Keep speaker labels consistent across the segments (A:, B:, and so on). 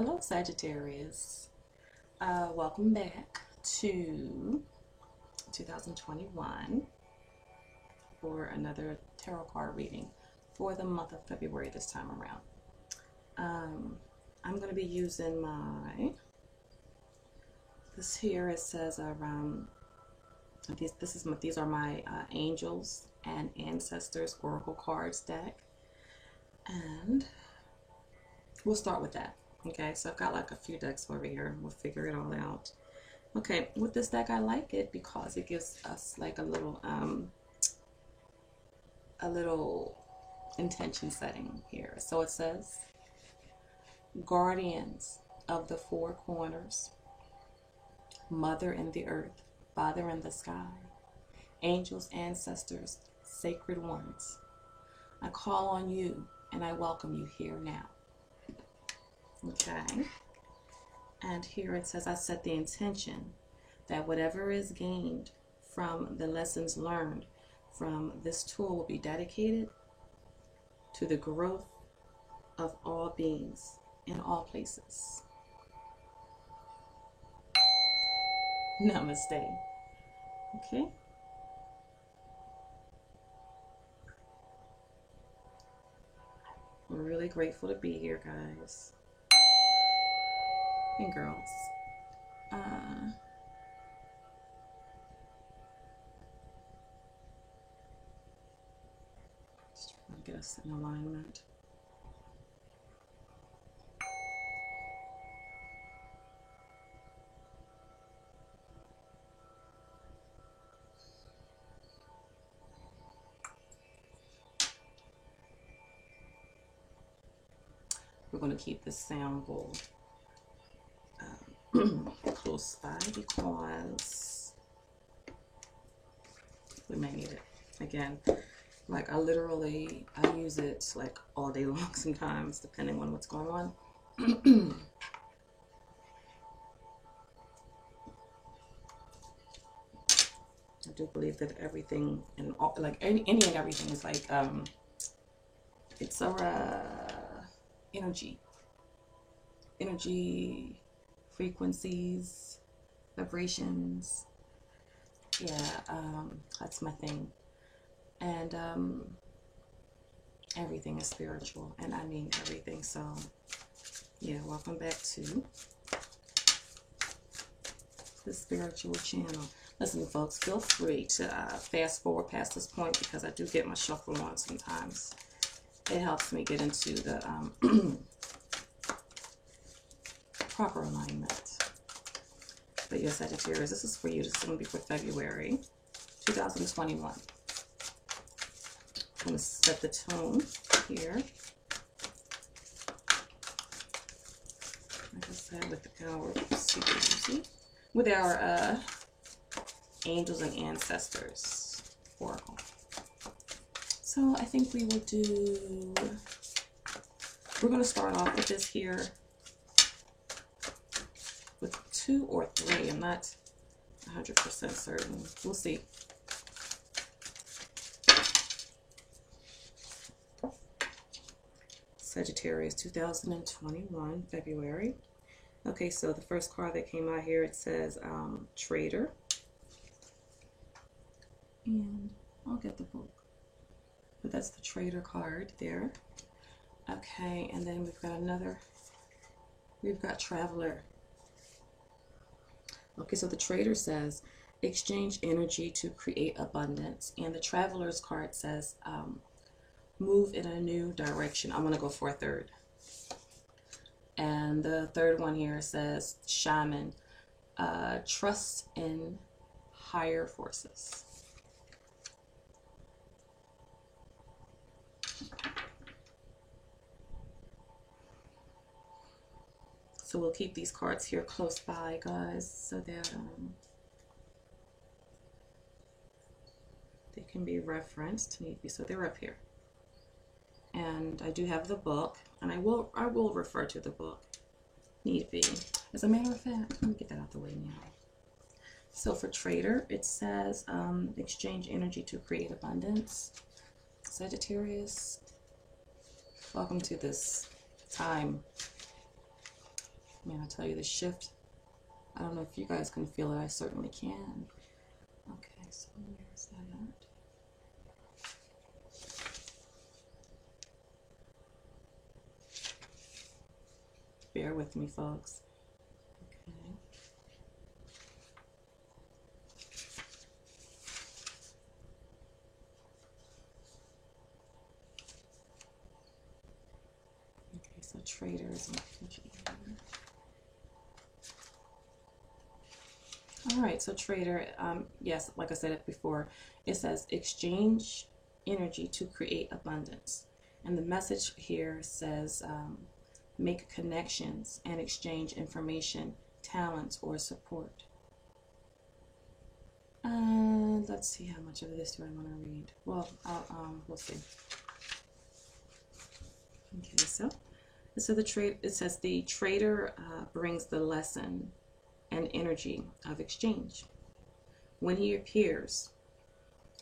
A: Hello, Sagittarius. Welcome back to 2021 for another tarot card reading for the month of February this time around. I'm going to be using this here. It says these are my Angels and Ancestors Oracle Cards deck, and we'll start with that. Okay, so I've got like a few decks over here. We'll figure it all out. Okay, with this deck, I like it because it gives us like a little intention setting here. So it says, guardians of the four corners, mother in the earth, father in the sky, angels, ancestors, sacred ones, I call on you and I welcome you here now. Okay, and here it says, I set the intention that whatever is gained from the lessons learned from this tool will be dedicated to the growth of all beings in all places. Namaste. Okay. I'm really grateful to be here, guys and girls. Just trying to get us in alignment. We're going to keep this sound bowl close by because we may need it again. Like I use it like all day long sometimes, depending on what's going on. I do believe that everything and all, like any and everything is like it's our energy, frequencies, vibrations. Yeah, that's my thing. And everything is spiritual, and I mean everything. So yeah, welcome back to the spiritual channel. Listen, folks, feel free to fast forward past this point because I do get my shuffle on sometimes. It helps me get into the proper alignment. But yes, Sagittarius, this is for you. This is going to be for February 2021. I'm going to set the tone here. Like I said, with our angels and ancestors oracle. So I think we will do. We're going to start off with this here with 2 or 3. I'm not 100% certain. We'll see. Sagittarius 2021, February. Okay, so the first card that came out here, it says Trader. And I'll get the book. But that's the Trader card there. Okay, and then we've got Traveler. Okay, so the Trader says, exchange energy to create abundance. And the Traveler's card says, move in a new direction. I'm going to go for a third. And the third one here says, Shaman, trust in higher forces. So we'll keep these cards here close by, guys, so that they can be referenced need be. So they're up here. And I do have the book, and I will refer to the book need be. As a matter of fact, let me get that out the way now. So for Trader, it says exchange energy to create abundance. Sagittarius, welcome to this time Man, I tell you, the shift, I don't know if you guys can feel it. I certainly can. Okay, so where's that at? Bear with me, folks. Okay. Okay, so traders and all right, so trader, yes, like I said it before, it says exchange energy to create abundance. And the message here says make connections and exchange information, talents, or support. Let's see, how much of this do I want to read? Well, we'll see. Okay, so it says the trader brings the lesson and energy of exchange. When he appears,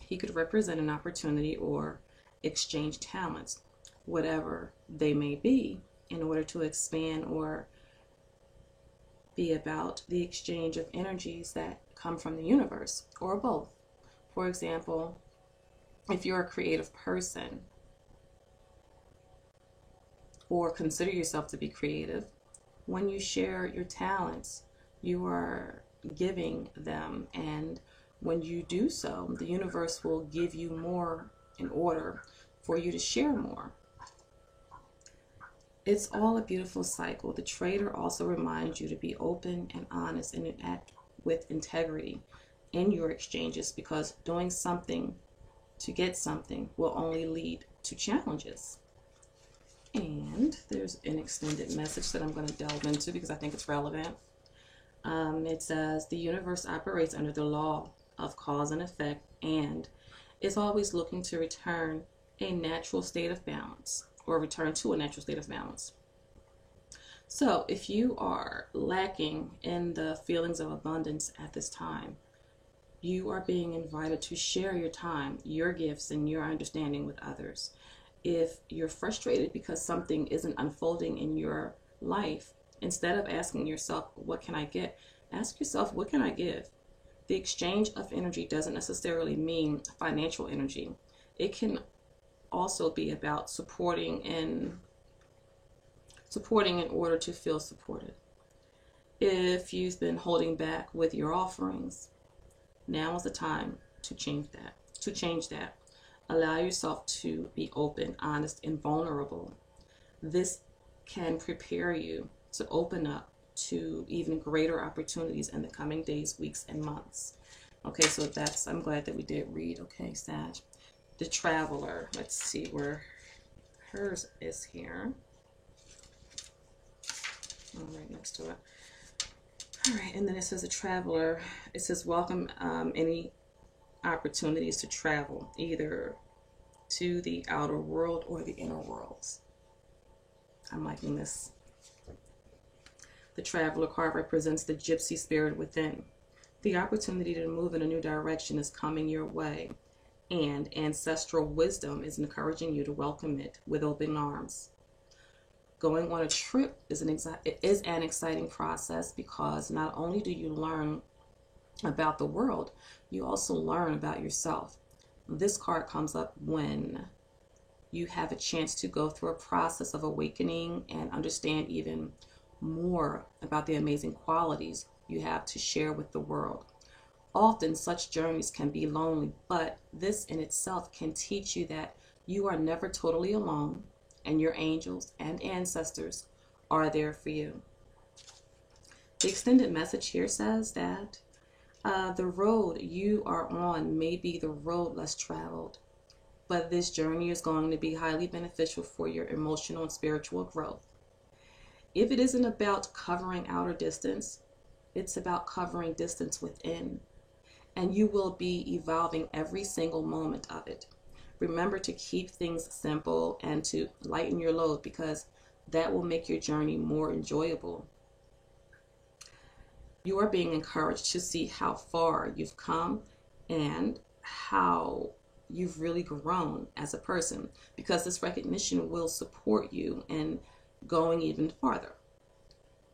A: he could represent an opportunity or exchange talents, whatever they may be, in order to expand or be about the exchange of energies that come from the universe, or both. For example, if you're a creative person or consider yourself to be creative, when you share your talents, you are giving them, and when you do so, the universe will give you more in order for you to share more. It's all a beautiful cycle. The trader also reminds you to be open and honest and act with integrity in your exchanges, because doing something to get something will only lead to challenges. And there's an extended message that I'm going to delve into because I think it's relevant. It says the universe operates under the law of cause and effect and is always looking to return a natural state of balance, or return to a natural state of balance. So if you are lacking in the feelings of abundance at this time, you are being invited to share your time, your gifts, and your understanding with others. If you're frustrated because something isn't unfolding in your life, instead of asking yourself, what can I get? Ask yourself, what can I give? The exchange of energy doesn't necessarily mean financial energy. It can also be about supporting in order to feel supported. If you've been holding back with your offerings, now is the time to change that. Allow yourself to be open, honest, and vulnerable. This can prepare you to open up to even greater opportunities in the coming days, weeks, and months. Okay, so I'm glad that we did read. Okay, Sag. The Traveler. Let's see where hers is here. Right next to it. All right, and then it says the Traveler. It says welcome any opportunities to travel, either to the outer world or the inner worlds. I'm liking this. The Traveler card represents the gypsy spirit within. The opportunity to move in a new direction is coming your way, and ancestral wisdom is encouraging you to welcome it with open arms. Going on a trip is an exciting process, because not only do you learn about the world, you also learn about yourself. This card comes up when you have a chance to go through a process of awakening and understand even more about the amazing qualities you have to share with the world. Often such journeys can be lonely, but this in itself can teach you that you are never totally alone, and your angels and ancestors are there for you. The extended message here says that the road you are on may be the road less traveled, but this journey is going to be highly beneficial for your emotional and spiritual growth. If it isn't about covering outer distance, it's about covering distance within, and you will be evolving every single moment of it. Remember to keep things simple and to lighten your load, because that will make your journey more enjoyable. You are being encouraged to see how far you've come and how you've really grown as a person, because this recognition will support you in going even farther.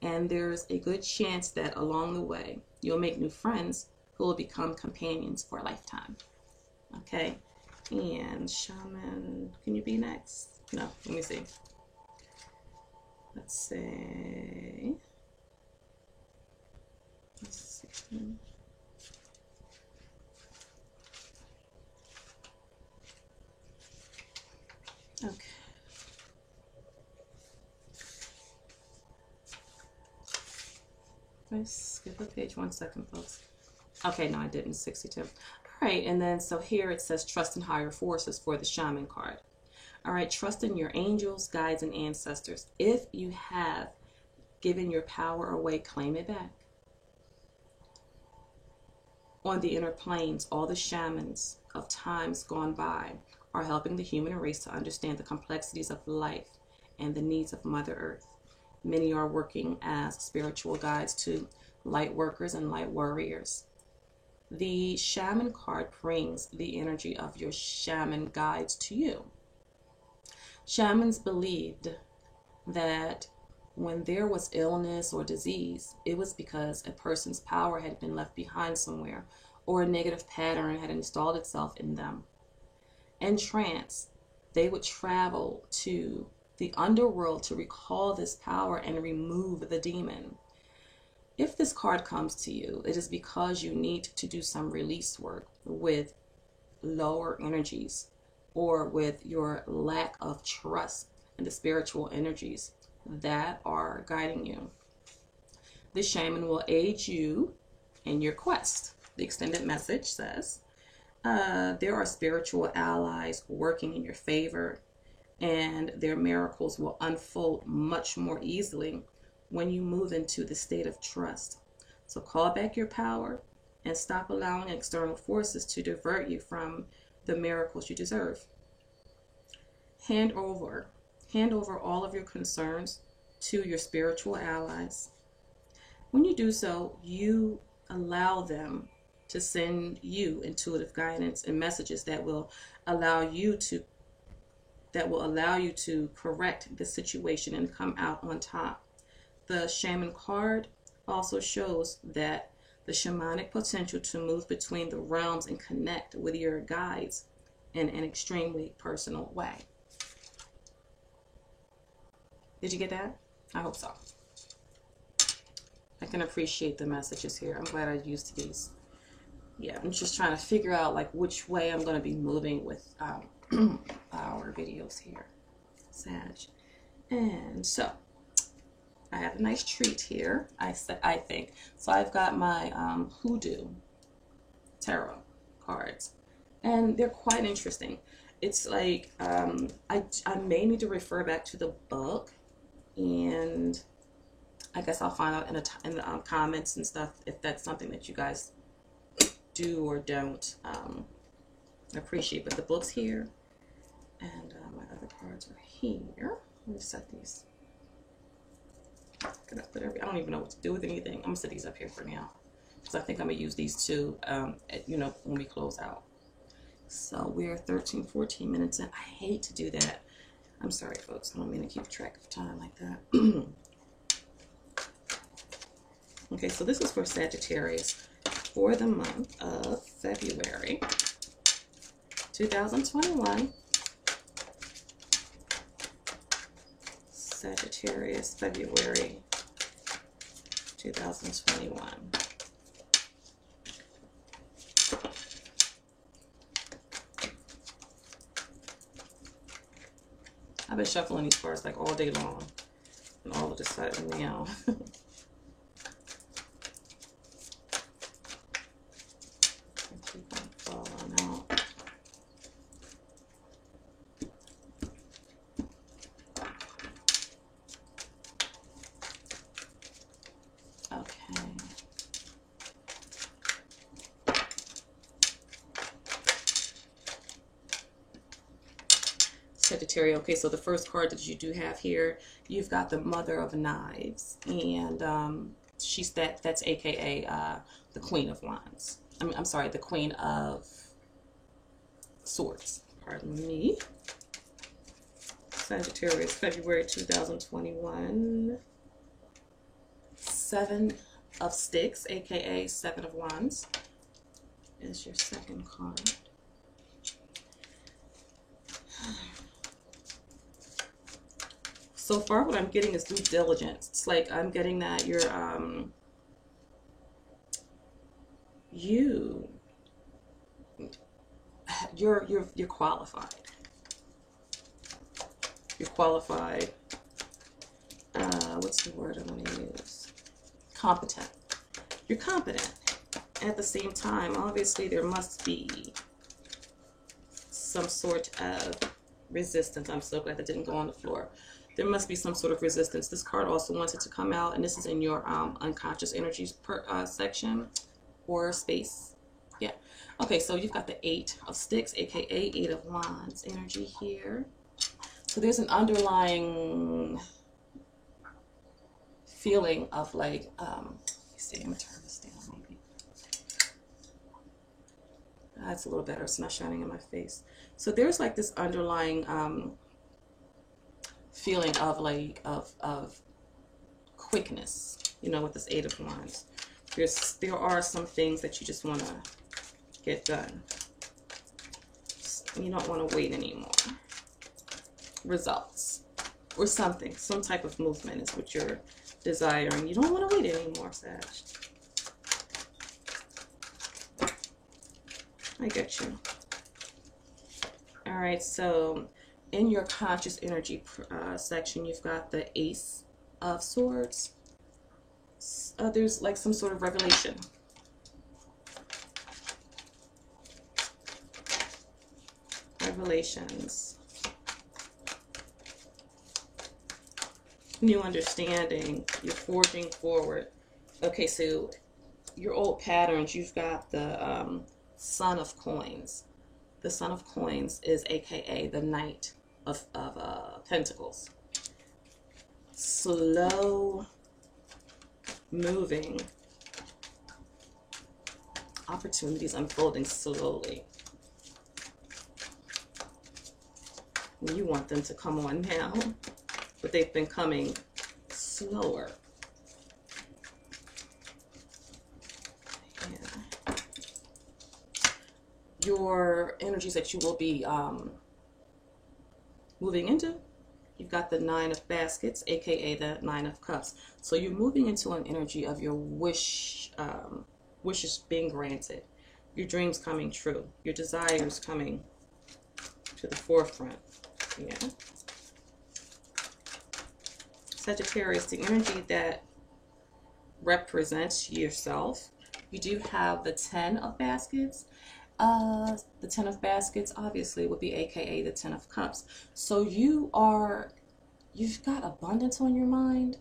A: And there's a good chance that along the way, you'll make new friends who will become companions for a lifetime. Okay? And shaman, can you be next? No, let me see. Let's say, let's see. Okay. Let's skip a page 1 second, folks. Okay, no, I didn't. 62. All right, and then so here it says trust in higher forces for the shaman card. All right, trust in your angels, guides, and ancestors. If you have given your power away, claim it back. On the inner planes, all the shamans of times gone by are helping the human race to understand the complexities of life and the needs of Mother Earth. Many are working as spiritual guides to light workers and light warriors. The shaman card brings the energy of your shaman guides to you. Shamans believed that when there was illness or disease, it was because a person's power had been left behind somewhere or a negative pattern had installed itself in them. In trance, they would travel to the underworld to recall this power and remove the demon. If this card comes to you, it is because you need to do some release work with lower energies or with your lack of trust in the spiritual energies that are guiding you. The shaman will aid you in your quest. The extended message says, there are spiritual allies working in your favor, and their miracles will unfold much more easily when you move into the state of trust. So call back your power and stop allowing external forces to divert you from the miracles you deserve. Hand over all of your concerns to your spiritual allies. When you do so, you allow them to send you intuitive guidance and messages that will allow you to correct the situation and come out on top. The shaman card also shows that the shamanic potential to move between the realms and connect with your guides in an extremely personal way. Did you get that? I hope so. I can appreciate the messages here. I'm glad I used these. Yeah, I'm just trying to figure out like which way I'm going to be moving with our videos here, Sag. And so I have a nice treat here. I think so. I've got my Hoodoo tarot cards, and they're quite interesting. It's like I may need to refer back to the book, and I guess I'll find out in the comments and stuff if that's something that you guys do or don't appreciate. But the book's here, and my other cards are here. Let me set these. I don't even know what to do with anything. I'm gonna set these up here for now because I think I'm gonna use these two when we close out. So we're 13-14 minutes in. I hate to do that. I'm sorry, folks. I don't mean to keep track of time like that. Okay, so this is for Sagittarius for the month of February 2021. Sagittarius, February 2021. I've been shuffling these cards like all day long, and all of a sudden now. Sagittarius. Okay, so the first card that you do have here, you've got the Mother of Knives, and that's AKA the Queen of Wands. I'm sorry, the Queen of Swords. Pardon me. Sagittarius, February 2021. Seven of Sticks, aka Seven of Wands, is your second card. So far, what I'm getting is due diligence. It's like I'm getting that you're qualified. You're qualified. What's the word I want to use? Competent. You're competent. At the same time, obviously, there must be some sort of resistance. I'm so glad that didn't go on the floor. There must be some sort of resistance. This card also wanted to come out, and this is in your unconscious energies section or space. Yeah. Okay, so you've got the Eight of Sticks, aka Eight of Wands energy here. So there's an underlying feeling of like, let's see, I'm gonna turn this down maybe. That's a little better. It's not shining in my face. So there's like this underlying feeling of like of quickness, you know, with this Eight of Wands. There are some things that you just want to get done. You don't want to wait anymore. Results or something, some type of movement is what you're desiring. You don't want to wait anymore, Sag. I get you. All right, so in your conscious energy section, you've got the Ace of Swords. There's like some sort of revelation. Revelations. New understanding. You're forging forward. Okay, so your old patterns, you've got the Son of Coins. The Son of Coins is aka the Knight of Pentacles. Slow moving. Opportunities unfolding slowly. You want them to come on now, but they've been coming slower. Yeah. Your energies that you will be moving into, you've got the Nine of Baskets, aka the Nine of Cups. So you're moving into an energy of your wishes being granted, your dreams coming true, your desires coming to the forefront. Yeah. Sagittarius, the energy that represents yourself. You do have the Ten of Baskets. The Ten of Baskets obviously would be aka the Ten of Cups. So you've got abundance on your mind.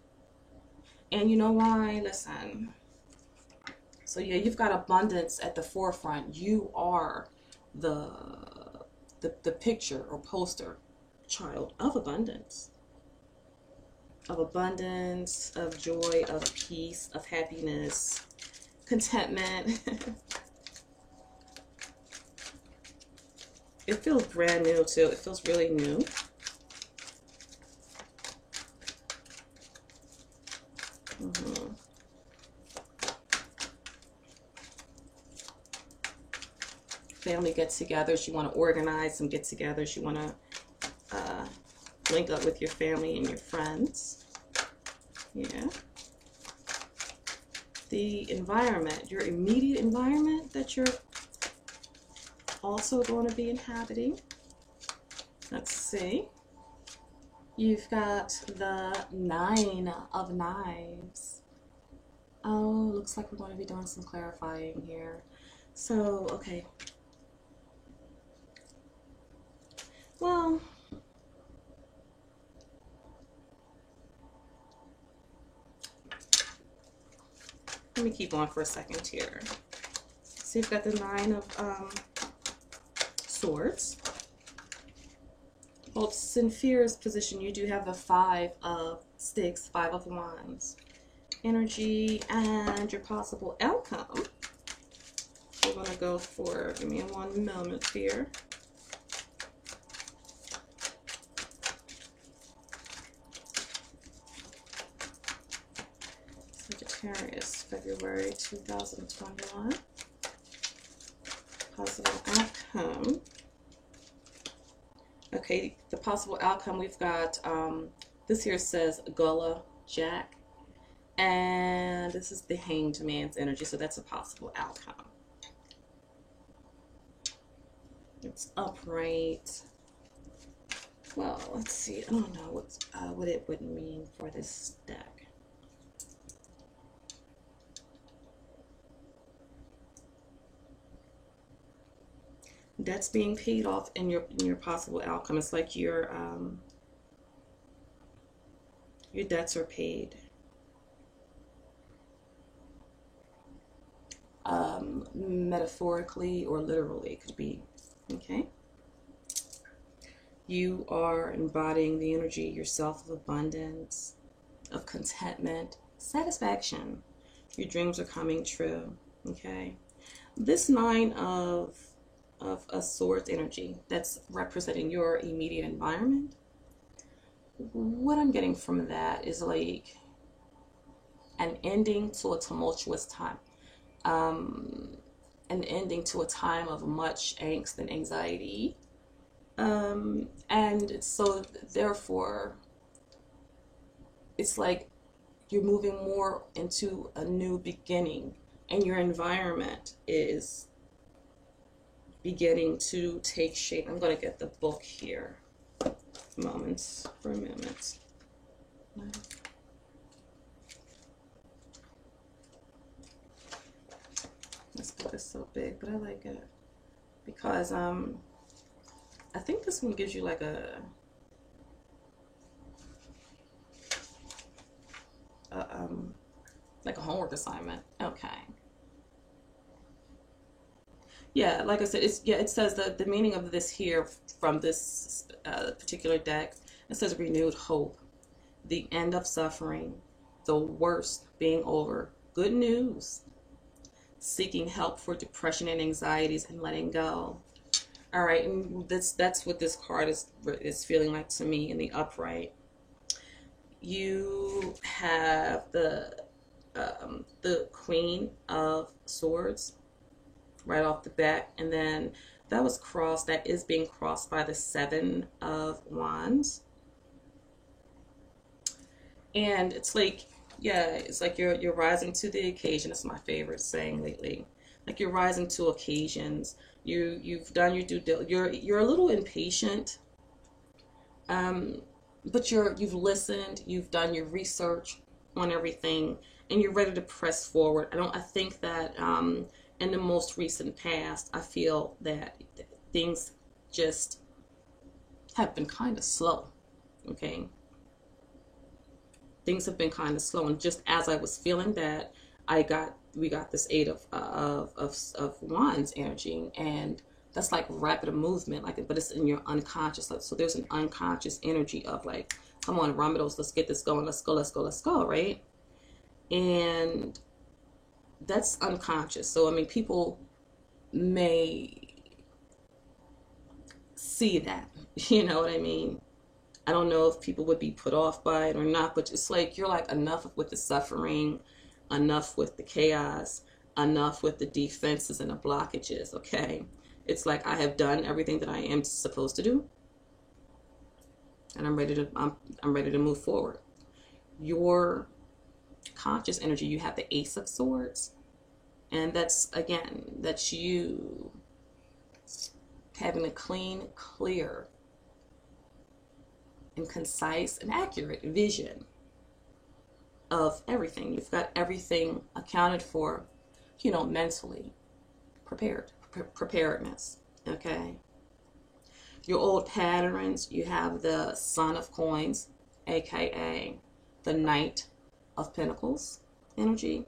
A: And you know why? Listen. So yeah, you've got abundance at the forefront. You are the picture or poster child of abundance. Of abundance, of joy, of peace, of happiness, contentment. It feels brand new too. It feels really new. Family get-togethers. You want to organize some get-togethers. You want to link up with your family and your friends. Yeah. The environment, your immediate environment that you're also going to be inhabiting. Let's see. You've got the Nine of Knives. Oh, looks like we're going to be doing some clarifying here. So, okay. Well, let me keep on for a second here. So you've got the Nine of Swords. Well, in Fear's position, you do have the Five of Sticks, Five of Wands energy, and your possible outcome. We're going to go for, give me one moment here. Aquarius, February 2021. Possible outcome. Okay, the possible outcome we've got, this here says Gullah Jack, and this is the Hanged Man's energy, so that's a possible outcome. It's upright. Well, let's see. I don't know what it would mean for this deck. Debts being paid off in your possible outcome. It's like your debts are paid. Metaphorically or literally, it could be. Okay. You are embodying the energy yourself of abundance, of contentment, satisfaction. Your dreams are coming true. Okay. This Nine of a Swords energy, that's representing your immediate environment. What I'm getting from that is like an ending to a tumultuous time. An ending to a time of much angst and anxiety. And so therefore, it's like you're moving more into a new beginning, and your environment is beginning to take shape. I'm going to get the book here. Moments for a minute. This book is so big, but I like it because I think this one gives you like a homework assignment. Okay. Yeah, like I said, it says that the meaning of this here from this particular deck, it says renewed hope, the end of suffering, the worst being over, good news, seeking help for depression and anxieties and letting go. All right, and that's what this card is feeling like to me in the upright. You have the Queen of Swords right off the bat, and then that was crossed, that is being crossed by the Seven of Wands. And it's like, yeah, it's like you're rising to the occasion. It's my favorite saying lately. Like you're rising to occasions. You've done your due diligence. You're a little impatient, but you've listened. You've done your research on everything, and you're ready to press forward. I think that in the most recent past, I feel that things just have been kind of slow. Okay. Things have been kind of slow, and just as I was feeling that, we got this Eight of Wands energy, and that's like rapid movement, like, but it's in your unconscious. So there's an unconscious energy of like, come on, Ramados, let's get this going, let's go, right? And that's unconscious. So I mean, people may see that, you know what I mean? I don't know if people would be put off by it or not, but it's like you're like, enough with the suffering, enough with the chaos, enough with the defenses and the blockages. Okay, it's like I have done everything that I am supposed to do, and I'm ready to move forward. Your conscious energy, you have the Ace of Swords, and that's you having a clean, clear, and concise and accurate vision of everything. You've got everything accounted for, you know, mentally preparedness. Okay. Your old patterns, you have the Son of Coins, aka the Knight of Pentacles energy.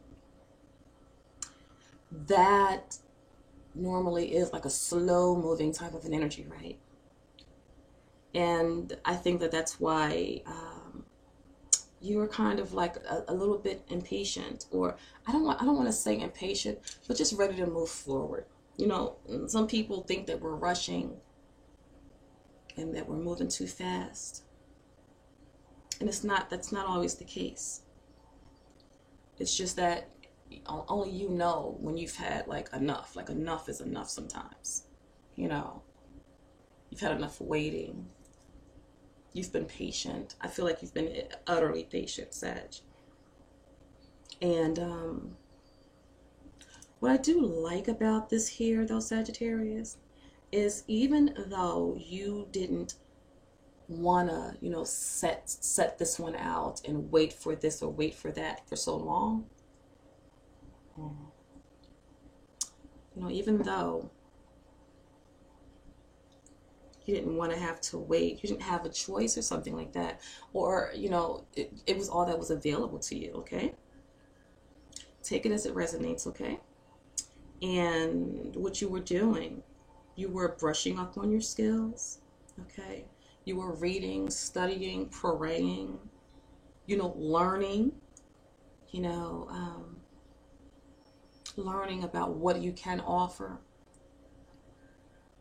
A: That normally is like a slow moving type of an energy, right? And I think that that's why you are kind of like a little bit impatient, or I don't want to say impatient, but just ready to move forward. You know, some people think that we're rushing and that we're moving too fast, and that's not always the case. It's just that only you know when you've had like enough. Like enough is enough sometimes. You know, you've had enough waiting. You've been patient. I feel like you've been utterly patient, Sag. And what I do like about this here, though, Sagittarius, is even though you didn't wanna, you know, set this one out and wait for this or wait for that for so long, you know, even though you didn't want to have to wait, you didn't have a choice or something like that, or you know, it was all that was available to you. Okay, take it as it resonates. Okay. And what you were doing, you were brushing up on your skills. Okay, you were reading, studying, praying, you know, learning, you know, learning about what you can offer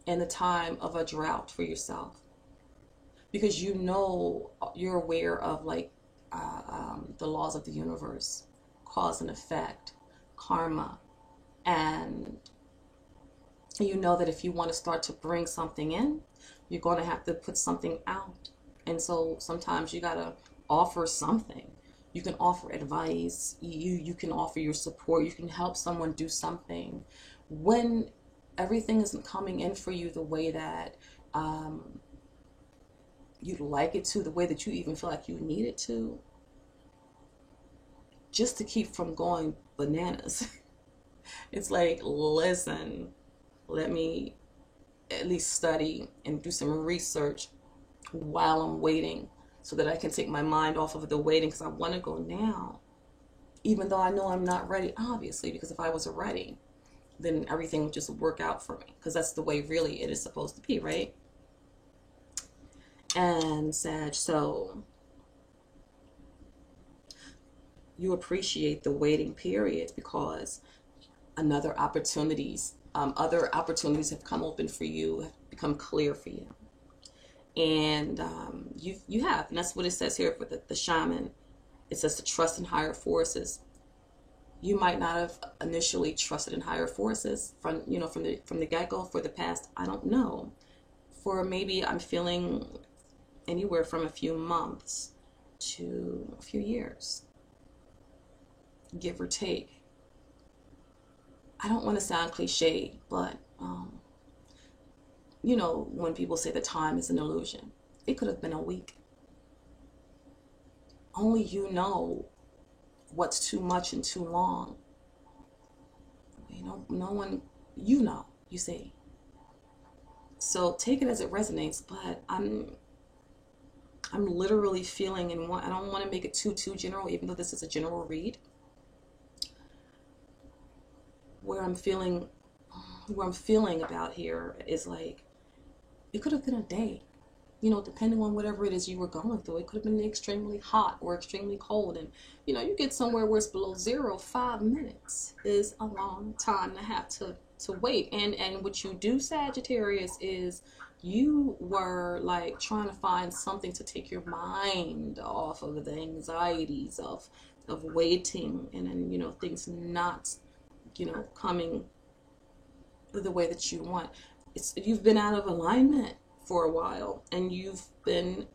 A: in the time of a drought for yourself, because you know, you're aware of like the laws of the universe, cause and effect, karma, and you know that if you want to start to bring something in, you're going to have to put something out. And so sometimes you got to offer something. You can offer advice, you can offer your support, you can help someone do something when everything isn't coming in for you the way that you'd like it to, the way that you even feel like you need it to, just to keep from going bananas. It's like, listen, let me at least study and do some research while I'm waiting so that I can take my mind off of the waiting, because I want to go now, even though I know I'm not ready, obviously, because if I was ready, then everything would just work out for me, because that's the way really it is supposed to be, right? And Sag, so you appreciate the waiting period because other opportunities have come open for you, have become clear for you. And you have, and that's what it says here for the shaman. It says to trust in higher forces. You might not have initially trusted in higher forces from the get-go for the past, I don't know, for maybe I'm feeling anywhere from a few months to a few years, give or take. I don't want to sound cliche, but you know, when people say that time is an illusion, it could have been a week. Only you know what's too much and too long. You know, no one, you see. So take it as it resonates, but I'm literally feeling, and I don't want to make it too general, even though this is a general read. Where I'm feeling about here is like, it could have been a day, you know, depending on whatever it is you were going through. It could have been extremely hot or extremely cold. And, you know, you get somewhere where it's below 0, 5 minutes is a long time to have to wait. And what you do, Sagittarius, is you were like trying to find something to take your mind off of the anxieties of waiting, and then, you know, things not, you know, coming the way that you want. You've been out of alignment for a while, and you've been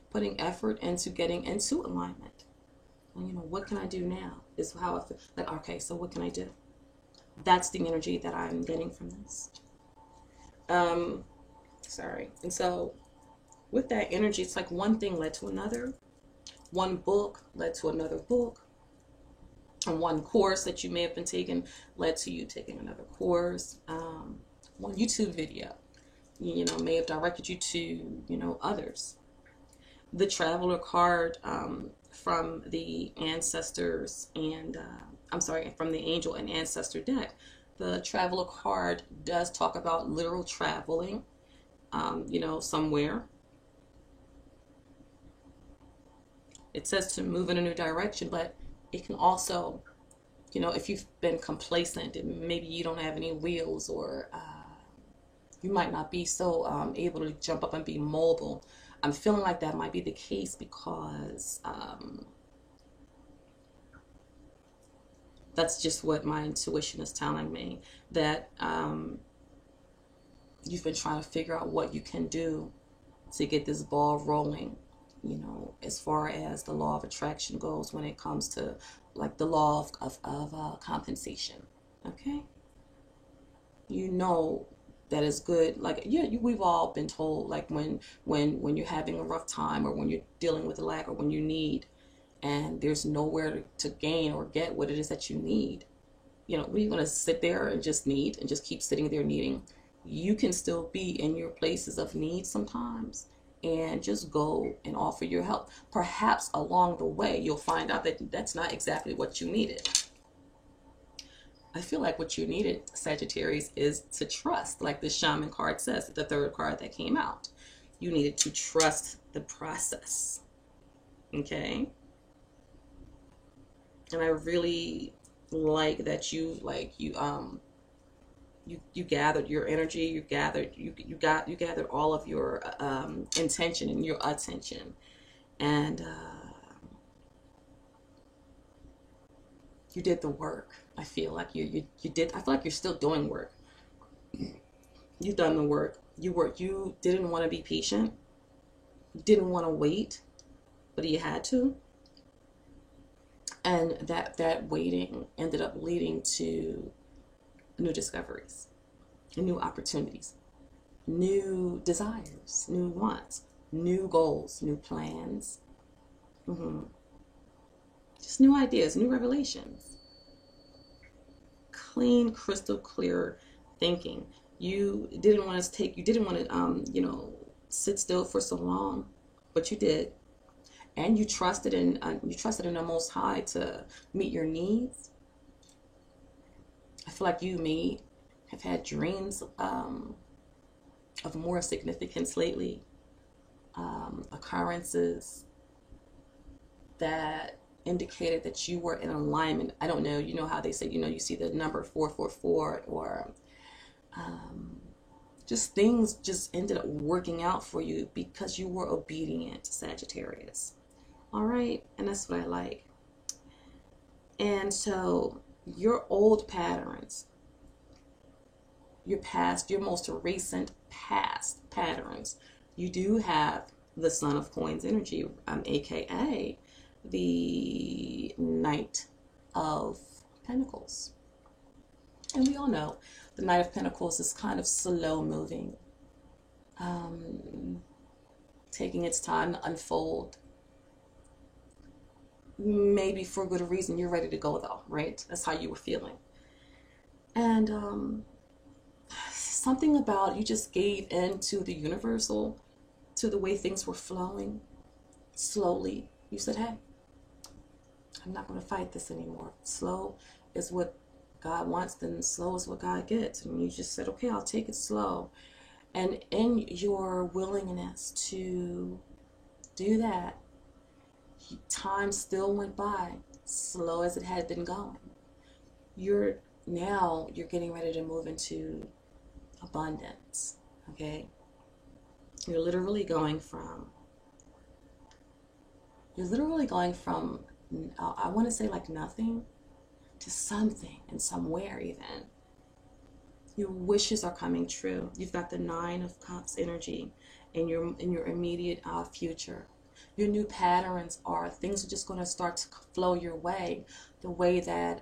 A: putting effort into getting into alignment. And, you know, what can I do now is how I feel. Like, okay, so what can I do? That's the energy that I'm getting from this. Sorry. And so with that energy, it's like one thing led to another. One book led to another book. And one course that you may have been taking led to you taking another course. One YouTube video, you know, may have directed you to, you know, others. The Traveler card from the Ancestors and, from the Angel and Ancestor deck. The Traveler card does talk about literal traveling, you know, somewhere. It says to move in a new direction, but it can also, you know, if you've been complacent and maybe you don't have any wheels, or you might not be so able to jump up and be mobile. I'm feeling like that might be the case because That's just what my intuition is telling me, that you've been trying to figure out what you can do to get this ball rolling, as far as the law of attraction goes, when it comes to like the law of compensation. Okay? You know that is good. Like, yeah, we've all been told, like, when you're having a rough time, or when you're dealing with a lack, or when you need, and there's nowhere to gain or get what it is that you need. What are you going to sit there and just need and just keep sitting there needing? You can still be in your places of need sometimes, and just go and offer your help. Perhaps along the way, you'll find out that that's not exactly what you needed. I feel like what you needed, Sagittarius, is to trust, like the Shaman card says, the third card that came out. You needed to trust the process. Okay? And I really like that you gathered your energy, you gathered all of your intention and your attention, and you did the work. I feel like you did. I feel like you're still doing work. You've done the work. You didn't want to be patient. You didn't want to wait, but you had to. And that waiting ended up leading to new discoveries, new opportunities, new desires, new wants, new goals, new plans, just new ideas, new revelations, clean, crystal clear thinking. You didn't want to sit still for so long, but you did. And you trusted in the Most High to meet your needs. I feel like you may have had dreams of more significance lately, occurrences that indicated that you were in alignment. I don't know, you know how they say, you see the number 444, or just things just ended up working out for you because you were obedient, Sagittarius. All right, and that's what I like. And so your old patterns, your past, your most recent past patterns, you do have the Son of Coins energy, aka the Knight of Pentacles. And we all know the Knight of Pentacles is kind of slow moving, taking its time to unfold. Maybe for good reason. You're ready to go though, right? That's how you were feeling. And something about you just gave in to the universal, to the way things were flowing slowly. You said, hey, I'm not going to fight this anymore. Slow is what God wants, then slow is what God gets. And you just said, okay, I'll take it slow. And in your willingness to do that, time still went by, slow as it had been going. You're getting ready to move into abundance. Okay? You're literally going from I want to say like nothing to something and somewhere even. Your wishes are coming true. You've got the 9 of Cups energy in your immediate future. Your new patterns are things are just going to start to flow your way, the way that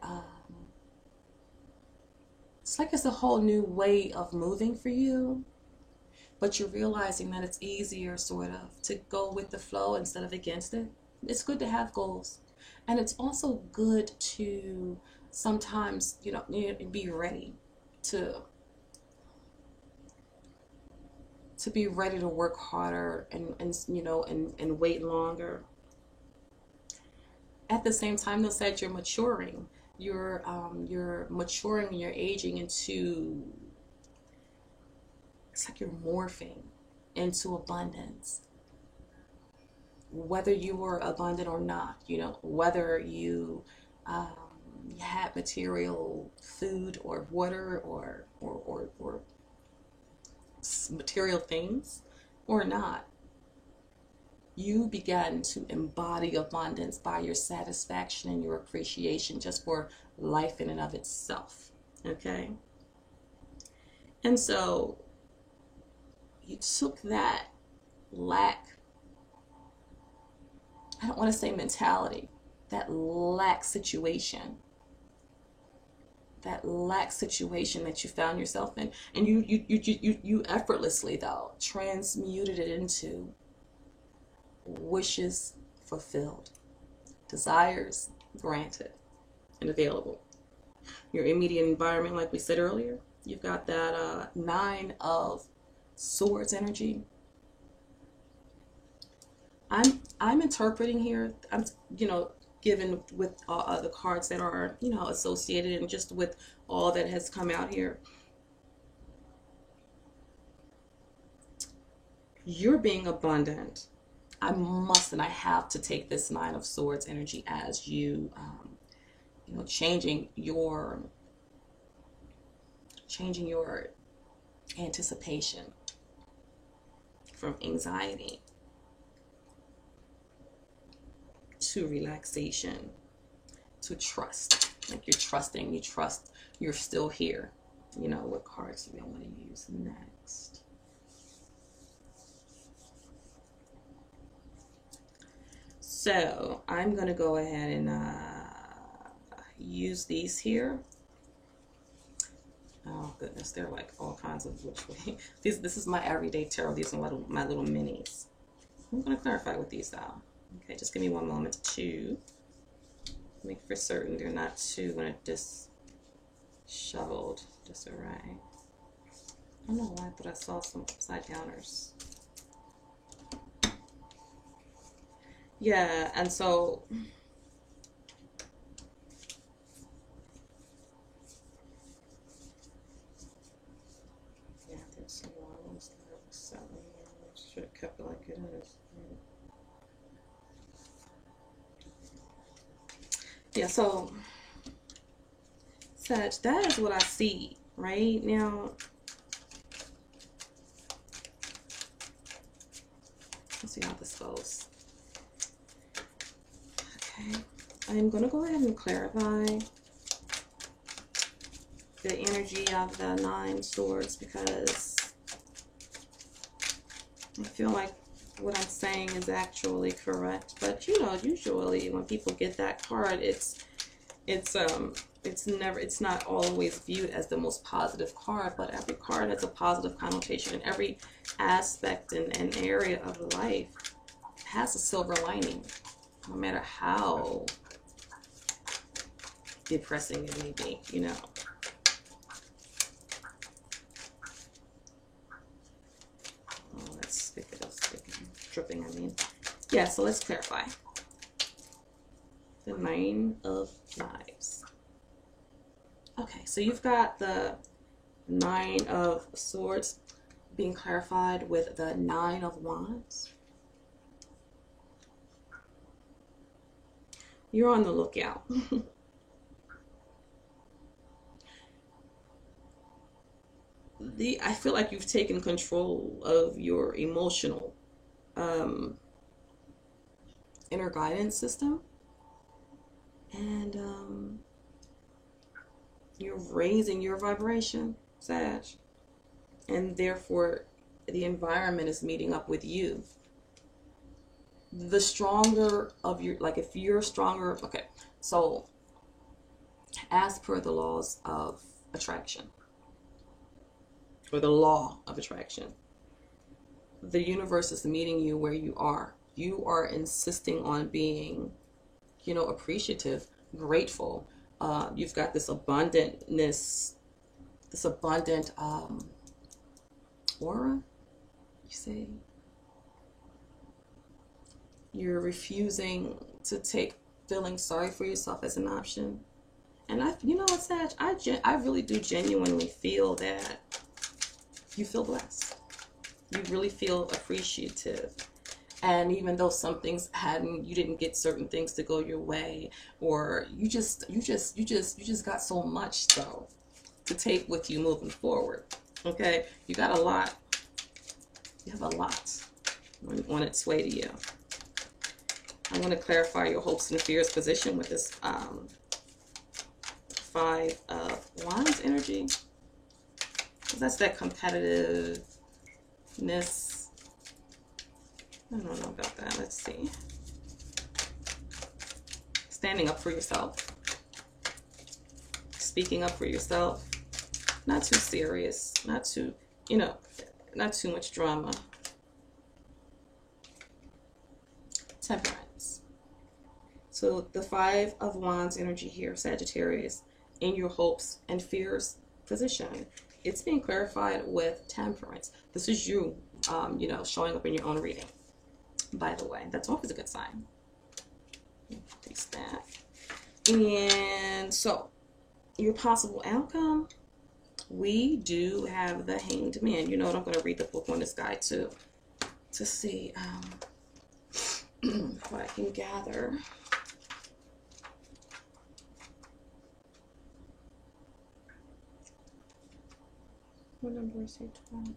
A: it's like it's a whole new way of moving for you, but you're realizing that it's easier sort of to go with the flow instead of against it. It's good to have goals, and it's also good to sometimes be ready to be ready to work harder and wait longer. At the same time, though, said you're maturing. You're maturing and you're aging into, it's like you're morphing into abundance. Whether you were abundant or not, whether you had material food or water or material things or not, You began to embody abundance by your satisfaction and your appreciation just for life in and of itself. Okay? And so you took that lack, I don't want to say mentality, that lack situation that you found yourself in, and you effortlessly though transmuted it into wishes fulfilled, desires granted and available. Your immediate environment, like we said earlier, you've got that 9 of Swords energy. I'm interpreting here. I'm given with the cards that are associated, and just with all that has come out here. You're being abundant. I must and I have to take this 9 of Swords energy as you changing your anticipation from anxiety to relaxation to trust. Like you're trusting, you trust you're still here. What cards do we want to use next? So I'm going to go ahead and use these here. Oh goodness, they're like all kinds of which way. This is my everyday tarot. These are my little minis. I'm going to clarify with these though. Okay, just give me one moment to make for certain they're not too disheveled, disarray. I don't know why I thought I saw some upside downers. Yeah, and so yeah, there's some ones that are selling. Should have kept it like it is. Yeah, so Sag, that is what I see right now. Let's see how this goes. Okay, I'm going to go ahead and clarify the energy of the 9 swords, because I feel like what I'm saying is actually correct. But usually when people get that card, it's not always viewed as the most positive card, but every card has a positive connotation, and every aspect and area of life has a silver lining, no matter how depressing it may be, Oh, that's sticky, dripping, I mean. Yeah, so let's clarify. The 9 of Knives. Okay, so you've got the 9 of Swords being clarified with the 9 of Wands. You're on the lookout. I feel like you've taken control of your emotional inner guidance system, and you're raising your vibration, Sag, and therefore the environment is meeting up with you. The stronger of your, like if you're stronger, okay, so as per the laws of attraction, or the law of attraction, the universe is meeting you where you are. You are insisting on being, appreciative, grateful. You've got this abundantness, this abundant aura, you say. You're refusing to take feeling sorry for yourself as an option. And what, Sag, I really do genuinely feel that you feel blessed. You really feel appreciative. And even though some things you didn't get certain things to go your way, or you just got so much though to take with you moving forward. Okay, you got a lot. You have a lot on its way to you. I'm going to clarify your hopes and fears position with this Five of Wands energy. That's that competitiveness. I don't know about that. Let's see. Standing up for yourself. Speaking up for yourself. Not too serious. Not too, you know, not too much drama. Temperance. So the Five of Wands energy here, Sagittarius, in your hopes and fears position. It's being clarified with temperance. This is you, you know, showing up in your own reading. By the way, that's always a good sign. Taste that. And so, your possible outcome, we do have the Hanged Man. You know what? I'm going to read the book on this guy too, to see what I can gather. What number is it? 12.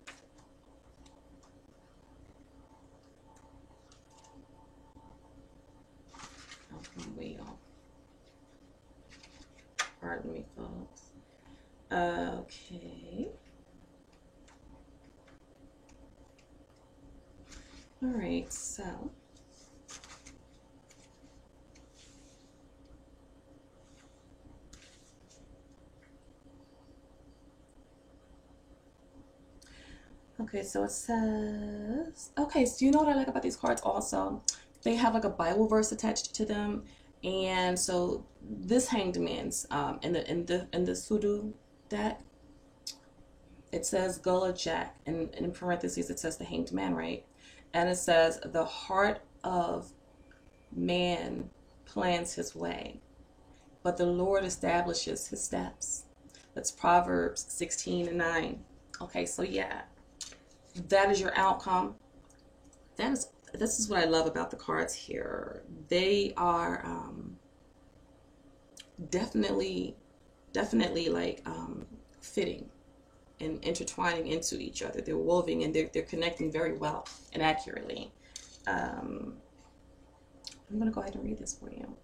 A: Wheel. Pardon me, folks. Okay. All right, so okay, so it says, okay, so you know what I like about these cards also? They have like a Bible verse attached to them. And so this Hanged Man's in the Sudo deck, it says Gullah Jack, and in parentheses it says the Hanged Man, right? And it says the heart of man plans his way, but the Lord establishes his steps. That's Proverbs 16:9. Okay, so yeah, that is your outcome. This is what I love about the cards here. They are definitely like fitting and intertwining into each other. They're woven and they're connecting very well and accurately. I'm gonna go ahead and read this for you.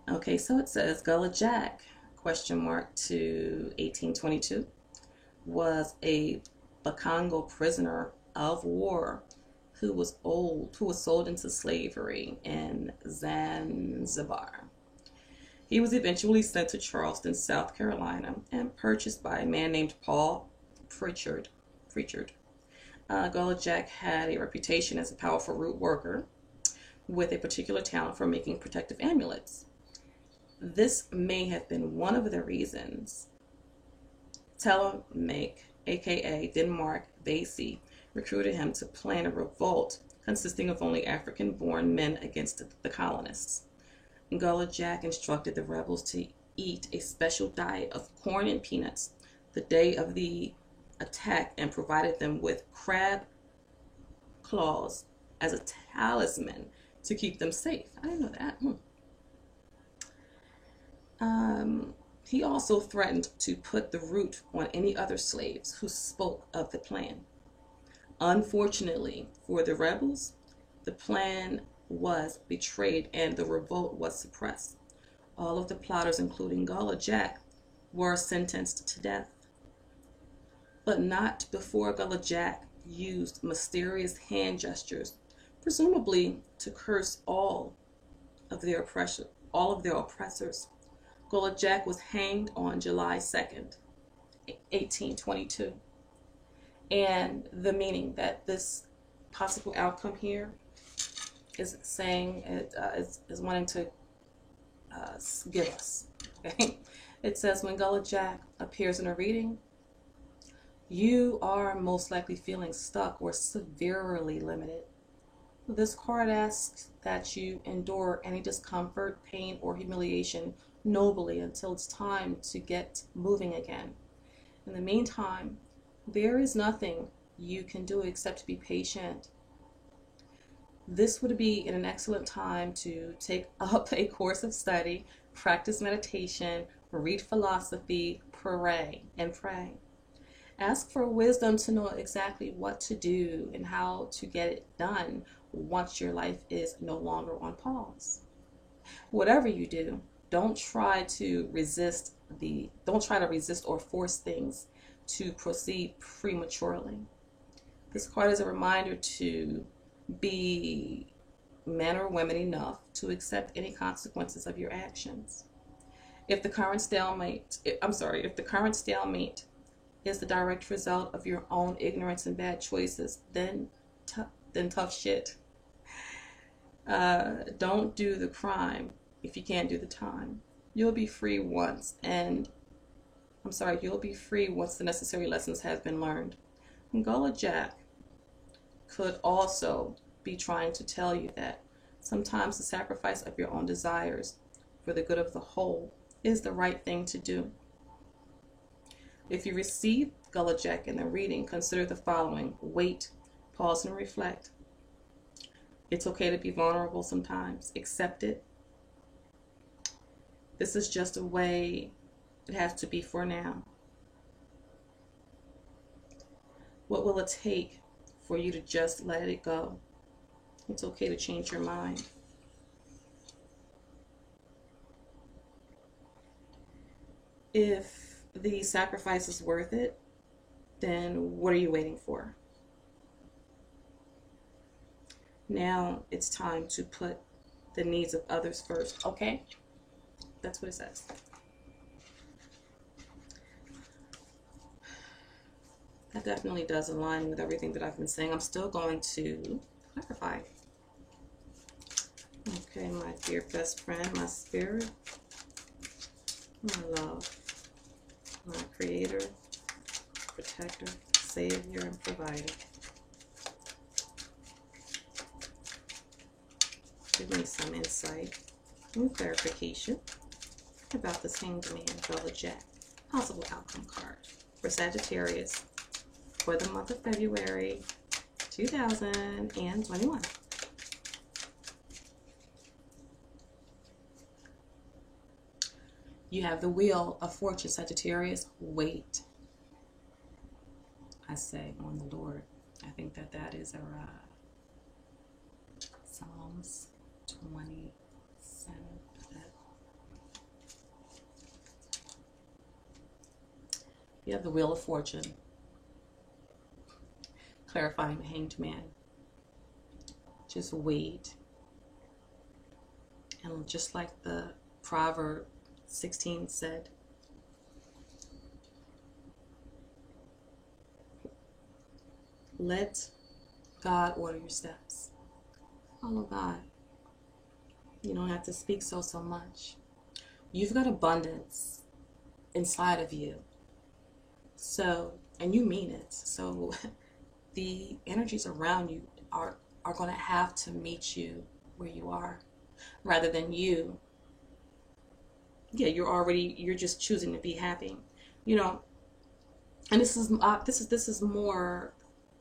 A: Okay, so it says Gullah Jack (to 1822) was a Bakongo prisoner of war who was sold into slavery in Zanzibar. He was eventually sent to Charleston, South Carolina, and purchased by a man named Paul Pritchard. Gullah Jack had a reputation as a powerful root worker with a particular talent for making protective amulets. This may have been one of the reasons Telemaque, aka Denmark Vesey, recruited him to plan a revolt consisting of only African-born men against the colonists. Gullah Jack instructed the rebels to eat a special diet of corn and peanuts the day of the attack and provided them with crab claws as a talisman to keep them safe. I didn't know that. He also threatened to put the root on any other slaves who spoke of the plan. Unfortunately for the rebels, the plan was betrayed and the revolt was suppressed. All of the plotters, including Gullah Jack, were sentenced to death. But not before Gullah Jack used mysterious hand gestures, presumably to curse all of their oppressors. Gullah Jack was hanged on July 2nd, 1822. And the meaning that this possible outcome here is saying, is wanting to give us. Okay? It says, when Gullah Jack appears in a reading, you are most likely feeling stuck or severely limited. This card asks that you endure any discomfort, pain, or humiliation nobly until it's time to get moving again. In the meantime, there is nothing you can do except to be patient. This would be an excellent time to take up a course of study, practice meditation, read philosophy, pray. Ask for wisdom to know exactly what to do and how to get it done, once your life is no longer on pause. Whatever you do, don't try to resist or force things to proceed prematurely. This card is a reminder to be men or women enough to accept any consequences of your actions. If the current stalemate is the direct result of your own ignorance and bad choices, then tough shit. Don't do the crime if you can't do the time. You'll be free once the necessary lessons have been learned. Gullah Jack could also be trying to tell you that sometimes the sacrifice of your own desires for the good of the whole is the right thing to do. If you receive Gullah Jack in the reading, consider the following. Wait, pause, and reflect. It's okay to be vulnerable sometimes. Accept it. This is just a way it has to be for now. What will it take for you to just let it go? It's okay to change your mind. If the sacrifice is worth it, then what are you waiting for? Now it's time to put the needs of others first, okay? That's what it says. That definitely does align with everything that I've been saying. I'm still going to clarify. Okay, my dear best friend, my spirit, my love, my creator, protector, savior, and provider. Give me some insight and clarification about this Hanged Man, Gullah Jack, possible outcome card for Sagittarius for the month of February 2021. You have the Wheel of Fortune, Sagittarius. Wait. I say on the Lord. I think that is a Psalms 27. You have the Wheel of Fortune, clarifying the Hanged Man. Just wait. And just like the Proverb 16 said, let God order your steps. Follow God. You don't have to speak so much. You've got abundance inside of you. So, and you mean it. So the energies around you are going to have to meet you where you are, rather than you. Yeah, you're just choosing to be happy, you know. And this is more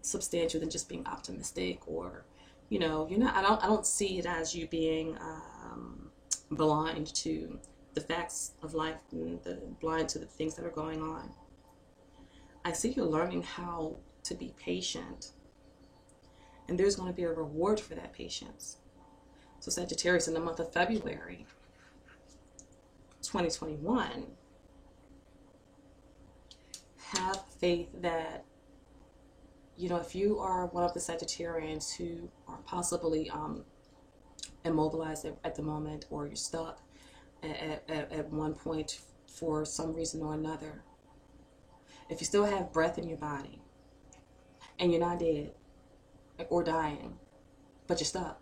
A: substantial than just being optimistic, or, you know, you're not. I don't see it as you being blind to the facts of life and blind to the things that are going on. I see you learning how to be patient, and there's going to be a reward for that patience. So Sagittarius, in the month of February 2021, have faith that, you know, if you are one of the Sagittarians who are possibly immobilized at the moment, or you're stuck at one point for some reason or another, if you still have breath in your body and you're not dead or dying, but you're stuck,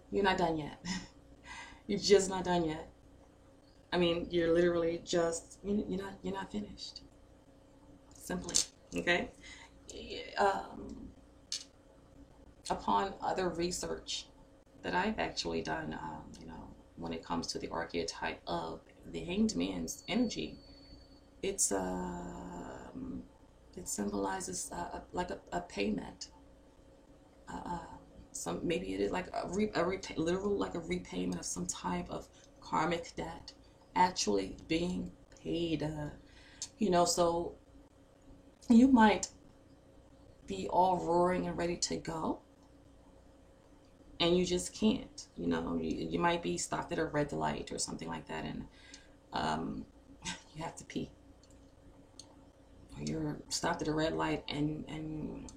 A: you're not done yet. You're just not done yet. I mean, you're literally just, you're not finished. Simply, okay? Upon other research that I've actually done, you know, when it comes to the archetype of the Hanged Man's energy, it symbolizes like a payment. Maybe it is like literal like a repayment of some type of karmic debt actually being paid. You know, so you might be all roaring and ready to go, and you just can't. You know, you might be stopped at a red light or something like that, and you have to pee. Or you're stopped at a red light and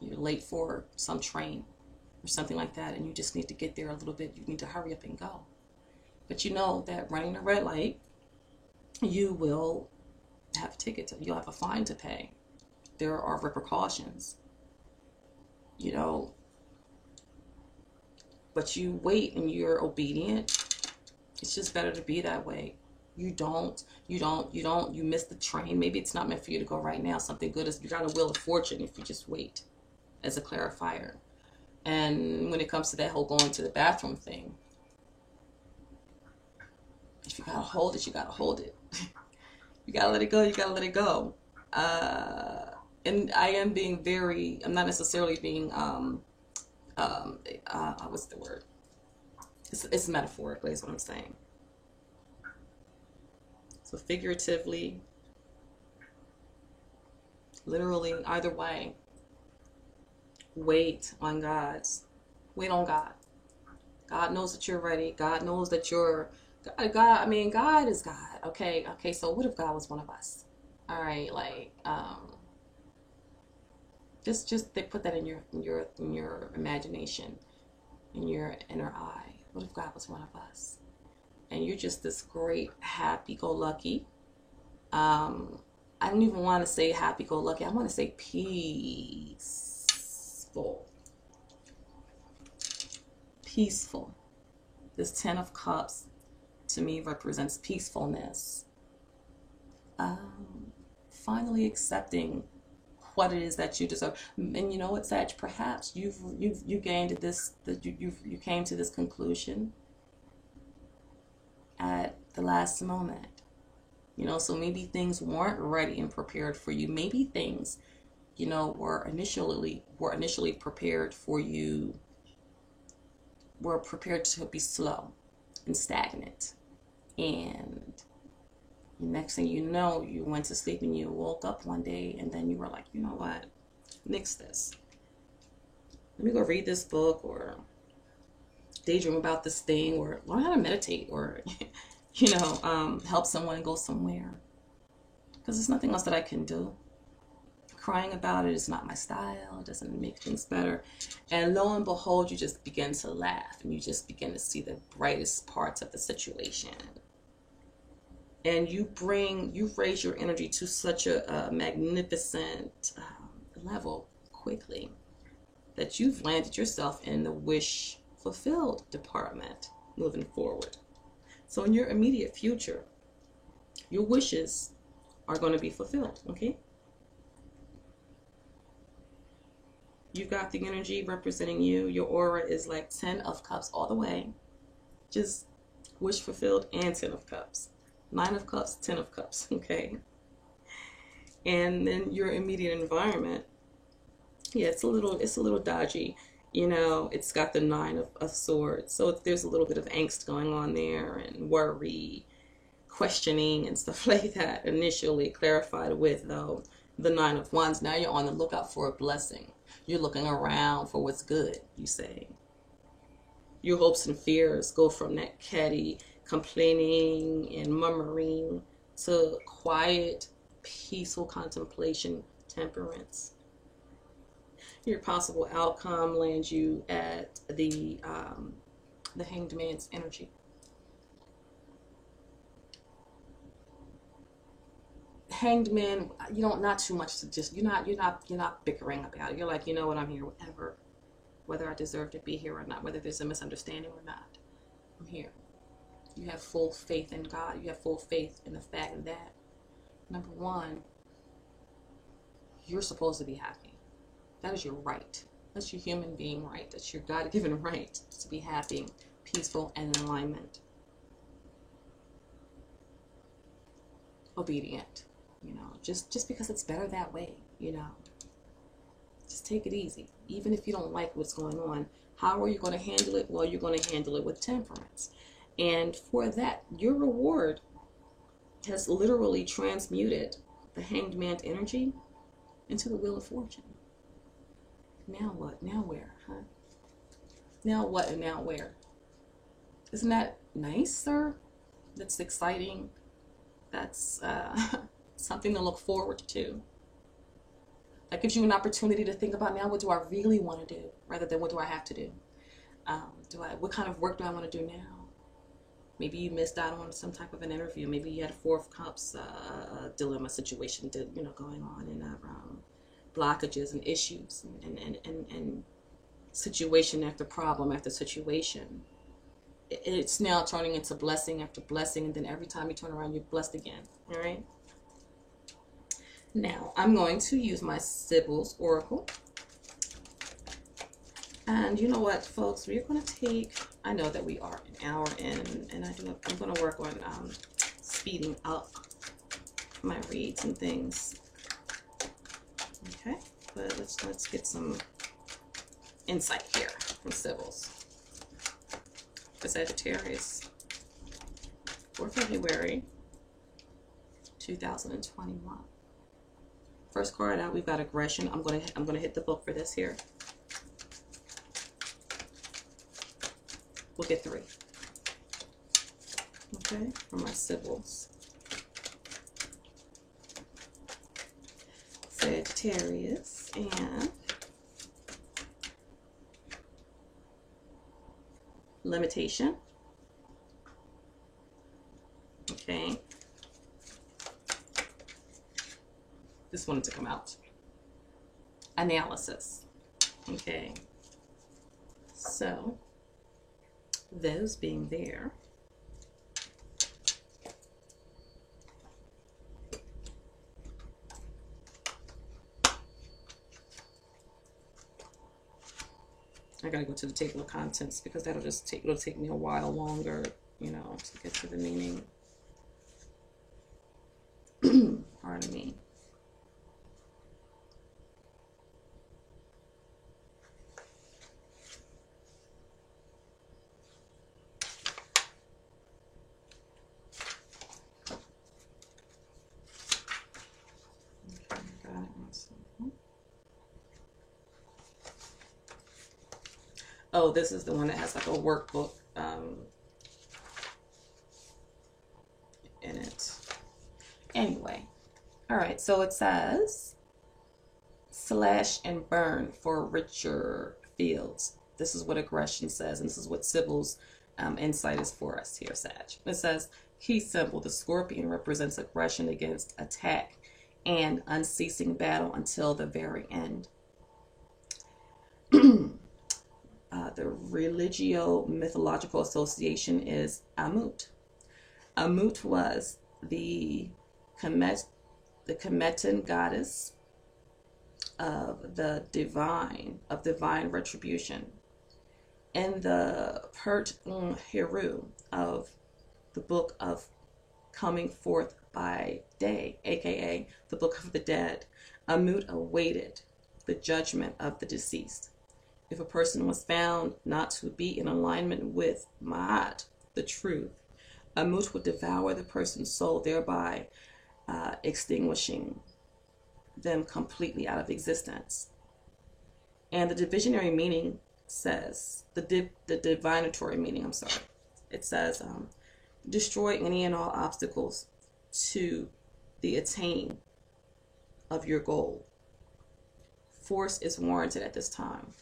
A: you're late for some train or something like that, and you just need to get there a little bit. You need to hurry up and go. But you know that running a red light, you will have a ticket. You'll have a fine to pay. There are repercussions, you know. But you wait and you're obedient. It's just better to be that way. You miss the train. Maybe it's not meant for you to go right now. Something good is, you got a wheel of fortune if you just wait, as a clarifier. And when it comes to that whole going to the bathroom thing, if you gotta hold it, you gotta hold it. You gotta let it go, you gotta let it go. And I am being very, I'm not necessarily being, what's the word? It's metaphorically is what I'm saying. So figuratively, literally, either way, wait on God. Wait on God. God knows that you're ready. God knows that you're, God, I mean, God is God. Okay, so what if God was one of us? All right, like, just they put that in your imagination, in your inner eye. What if God was one of us? And you're just this great happy-go-lucky. I don't even want to say happy-go-lucky. I want to say peaceful. Peaceful. This 10 of Cups to me represents peacefulness. Finally accepting what it is that you deserve. And you know what, Sag? Perhaps you gained this, that you came to this conclusion at the last moment. You know, so maybe things weren't ready and prepared for you. Maybe things, you know, were initially prepared for you, were prepared to be slow and stagnant. And the next thing you know, you went to sleep and you woke up one day and then you were like, you know what, nix this. Let me go read this book, or daydream about this thing, or learn how to meditate, or you know, help someone go somewhere. Because there's nothing else that I can do. Crying about it is not my style. It doesn't make things better. And lo and behold, you just begin to laugh, and you just begin to see the brightest parts of the situation. And you raise your energy to such a magnificent level quickly that you've landed yourself in the wish fulfilled department moving forward. So in your immediate future, your wishes are going to be fulfilled, okay? You've got the energy representing you. Your aura is like 10 of Cups all the way. Just wish fulfilled and 10 of Cups. 9 of Cups, 10 of Cups, okay? And then your immediate environment, yeah, it's a little dodgy. You know, it's got the 9 of Swords. So there's a little bit of angst going on there, and worry, questioning, and stuff like that. Initially clarified with, though, the 9 of Wands. Now you're on the lookout for a blessing. You're looking around for what's good, you say. Your hopes and fears go from that catty complaining and murmuring to quiet, peaceful contemplation, temperance. Your possible outcome lands you at the Hanged Man's energy. Hanged Man, you don't, not too much to just, you're not bickering about it. You're like, you know what, I'm here, whether I deserve to be here or not, whether there's a misunderstanding or not, I'm here. You have full faith in God. You have full faith in the fact that, number one, you're supposed to be happy. That is your right. That's your human being right. That's your God-given right to be happy, peaceful, and in alignment. Obedient, you know, just because it's better that way, you know. Just take it easy. Even if you don't like what's going on, how are you going to handle it? Well, you're going to handle it with temperance. And for that, your reward has literally transmuted the Hanged Man's energy into the Wheel of Fortune. Now what? Now where? Huh? Now what and now where? Isn't that nice, sir? That's exciting. That's something to look forward to. That gives you an opportunity to think about, now what do I really want to do, rather than what do I have to do. What kind of work do I want to do now? Maybe you missed out on some type of an interview. Maybe you had a Four of Cups dilemma situation, going on, and blockages and issues and situation after problem after situation. It's now turning into blessing after blessing, and then every time you turn around, you're blessed again. All right. Now I'm going to use my Sibyl's Oracle. And you know what, folks, we're going to take, I know that we are an hour in, and I'm going to work on speeding up my reads and things. Okay, but let's get some insight here from Sibyl's. For Sagittarius, for February 2021. First card out, we've got aggression. I'm gonna hit the book for this here. We'll get 3. Okay, from my Sibyl's. Sagittarius and limitation. Okay. Just wanted to come out. Analysis. Okay. So, those being there, I gotta go to the table of contents because it'll take me a while longer, to get to the meaning. Pardon me. Oh, this is the one that has like a workbook in it. Anyway, all right, so it says slash and burn for richer fields. This is what aggression says, and this is what Sibyl's insight is for us here, Sag. It says, key symbol, the scorpion represents aggression against attack and unceasing battle until the very end. The religio-mythological association is Amut. Amut was the Kemetan goddess of the divine retribution. In the Pert Heru of the Book of Coming Forth by Day, aka the Book of the Dead, Amut awaited the judgment of the deceased. If a person was found not to be in alignment with Ma'at, the truth, Amut would devour the person's soul, thereby extinguishing them completely out of existence. And the divisionary meaning says, the divinatory meaning, it says, destroy any and all obstacles to the attain of your goal. Force is warranted at this time.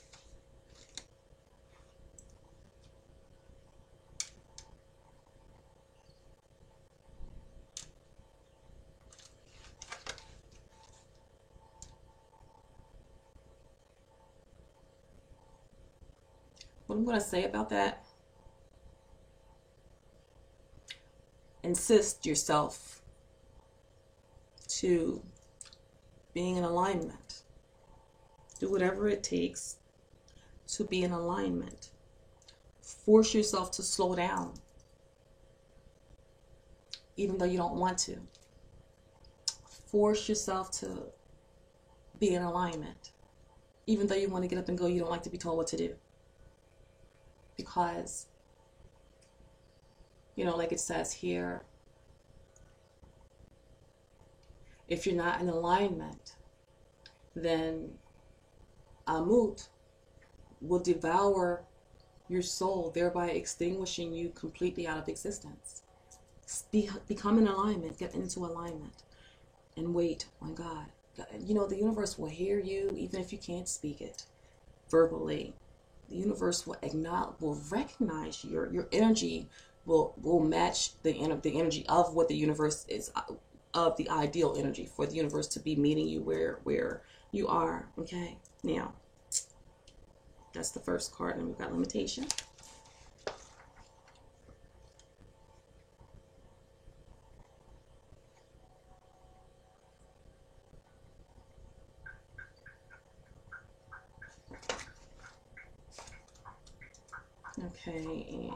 A: What I'm going to say about that, insist yourself to being in alignment. Do whatever it takes to be in alignment. Force yourself to slow down, even though you don't want to. Force yourself to be in alignment, even though you want to get up and go, you don't like to be told what to do. Because, like it says here, if you're not in alignment, then Amut will devour your soul, thereby extinguishing you completely out of existence. Become in alignment, get into alignment, and wait on God. You know, the universe will hear you even if you can't speak it verbally. The universe will acknowledge, will recognize your energy, will match the energy of what the universe is, of the ideal energy for the universe to be meeting you where you are. Okay, now that's the first card, and we've got limitation. Okay,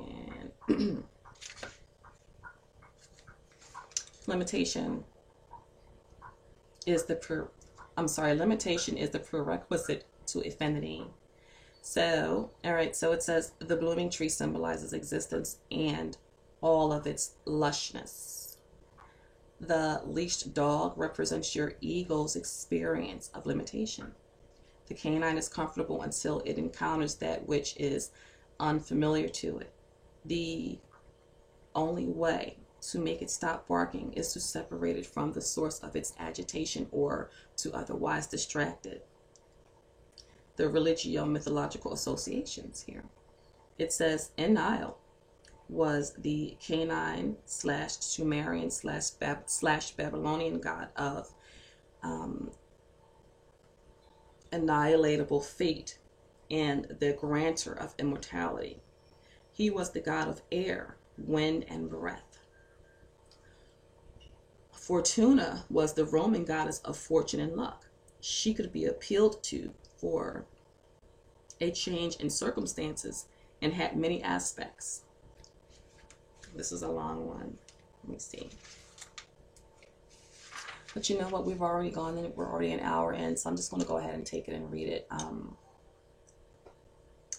A: and limitation is the prerequisite to affinity. So, all right, so it says the blooming tree symbolizes existence and all of its lushness. The leashed dog represents your ego's experience of limitation. The canine is comfortable until it encounters that which is unfamiliar to it. The only way to make it stop barking is to separate it from the source of its agitation or to otherwise distract it. The religio-mythological associations here. It says Enlil was the canine / Sumerian / Babylonian god of annihilatable fate and the grantor of immortality. He was the god of air, wind, and breath. Fortuna was the Roman goddess of fortune and luck. She could be appealed to for a change in circumstances and had many aspects. This is a long one. Let me see. But you know what? We've already gone in. We're already an hour in, so I'm just going to go ahead and take it and read it.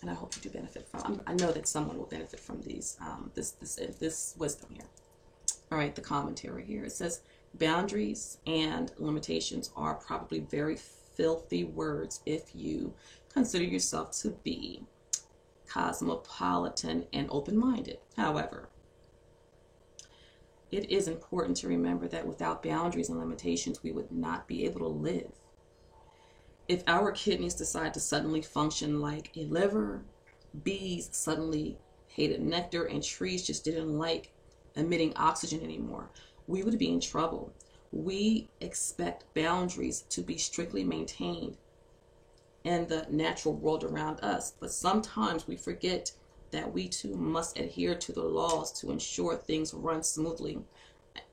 A: And I hope you do benefit from. I know that someone will benefit from these. This wisdom here. All right, the commentary here. It says boundaries and limitations are probably very filthy words if you consider yourself to be cosmopolitan and open-minded. However, it is important to remember that without boundaries and limitations, we would not be able to live. If our kidneys decide to suddenly function like a liver, bees suddenly hated nectar, and trees just didn't like emitting oxygen anymore, we would be in trouble. We expect boundaries to be strictly maintained in the natural world around us, but sometimes we forget that we too must adhere to the laws to ensure things run smoothly,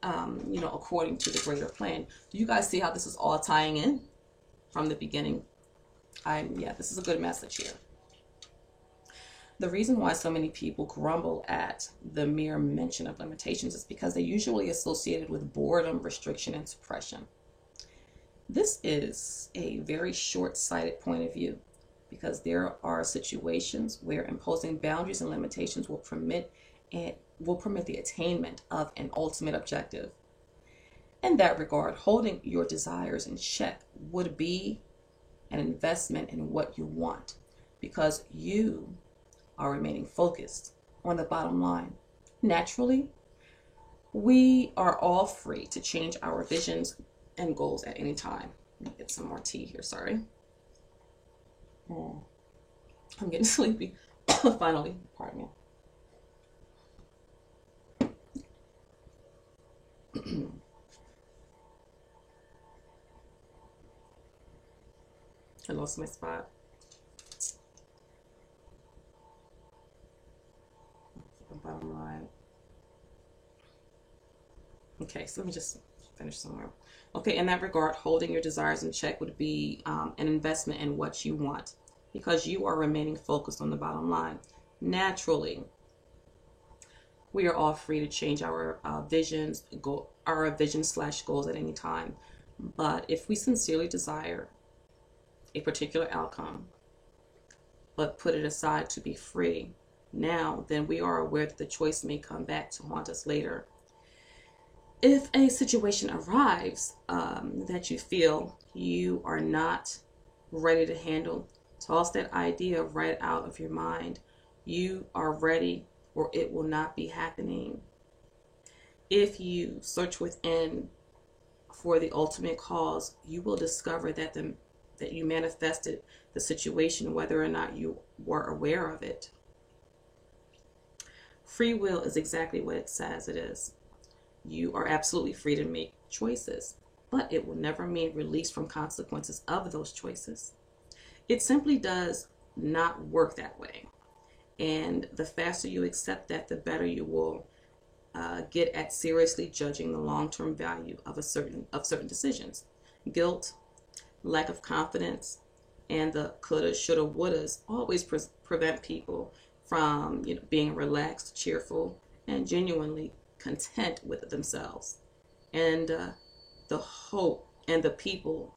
A: according to the greater plan. Do you guys see how this is all tying in from the beginning? This is a good message here. The reason why so many people grumble at the mere mention of limitations is because they're usually associated with boredom, restriction, and suppression. This is a very short-sighted point of view, because there are situations where imposing boundaries and limitations will permit the attainment of an ultimate objective. In that regard, holding your desires in check would be an investment in what you want, because you are remaining focused on the bottom line. Naturally, we are all free to change our visions and goals at any time. Let me get some more tea here, sorry. I'm getting sleepy. Finally, pardon me. I lost my spot. Bottom line. Okay, so let me just finish somewhere. Okay, in that regard, holding your desires in check would be an investment in what you want, because you are remaining focused on the bottom line. Naturally, we are all free to change our visions / goals at any time. But if we sincerely desire a particular outcome, but put it aside to be free now, then we are aware that the choice may come back to haunt us later. If a situation arrives that you feel you are not ready to handle, toss that idea right out of your mind. You are ready, or it will not be happening. If you search within for the ultimate cause, you will discover that you manifested the situation whether or not you were aware of it. Free will is exactly what it says it is. You are absolutely free to make choices, but it will never mean release from consequences of those choices. It simply does not work that way. And the faster you accept that, the better you will get at seriously judging the long-term value of certain decisions. Guilt, lack of confidence, and the coulda, shoulda, wouldas always prevent people from being relaxed, cheerful, and genuinely content with themselves. And the hope and the people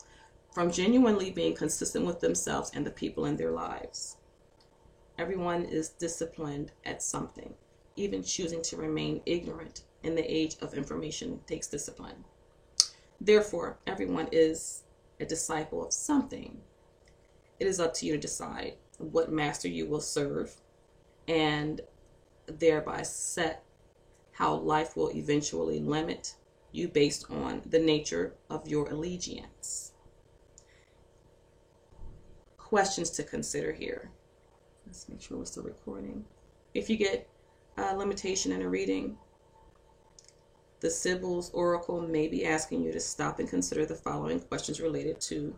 A: from genuinely being consistent with themselves and the people in their lives. Everyone is disciplined at something. Even choosing to remain ignorant in the age of information takes discipline. Therefore, everyone is a disciple of something. It is up to you to decide what master you will serve and thereby set how life will eventually limit you based on the nature of your allegiance. Questions to consider here. Let's make sure we're still recording. If you get a limitation in a reading, the Sibyl's Oracle may be asking you to stop and consider the following questions related to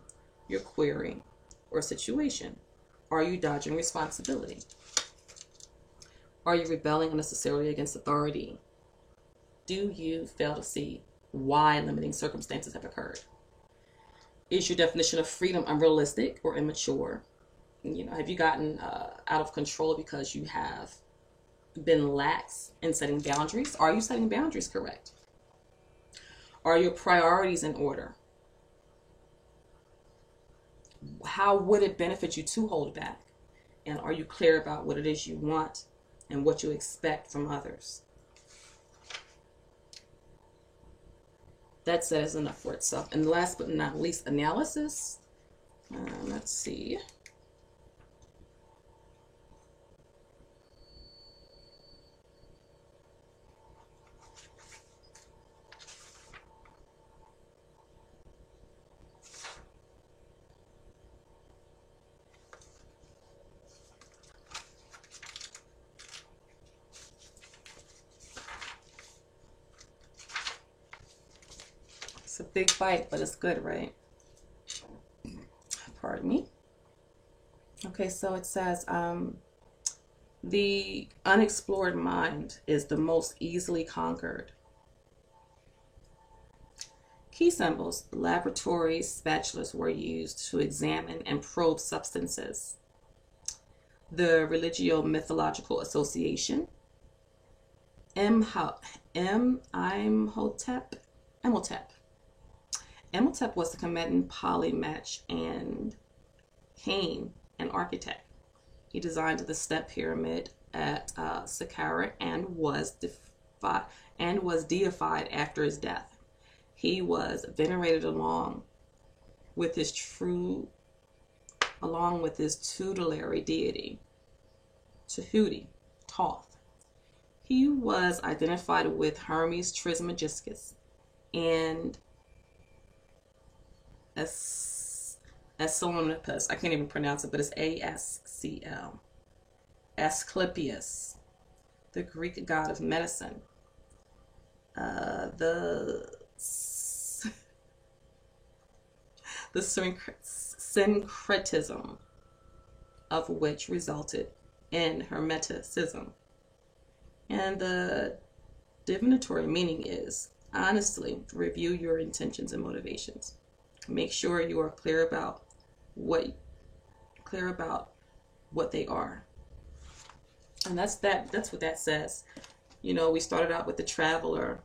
A: your query or situation. Are you dodging responsibility? Are you rebelling unnecessarily against authority? Do you fail to see why limiting circumstances have occurred? Is your definition of freedom unrealistic or immature? Have you gotten out of control because you have been lax in setting boundaries? Are you setting boundaries correct? Are your priorities in order? How would it benefit you to hold back? And are you clear about what it is you want and what you expect from others? That says enough for itself. And last but not least, analysis. Let's see. It's a big bite, but it's good, right? Pardon me. Okay, so it says, the unexplored mind is the most easily conquered. Key symbols: laboratories, spatulas were used to examine and probe substances. The Religio-Mythological Association. Imhotep. Imhotep was the commanding polymatch and Cain, an architect. He designed the step pyramid at Saqqara and was deified after his death. He was venerated along with his tutelary deity, Tahuti, Thoth. He was identified with Hermes Trismegistus and Asclepius. I can't even pronounce it, but it's ASCL. Asclepius, the Greek god of medicine. The syncretism of which resulted in Hermeticism. And the divinatory meaning is, honestly, review your intentions and motivations. Make sure you are clear about what they are. And that's what that says. We started out with the traveler,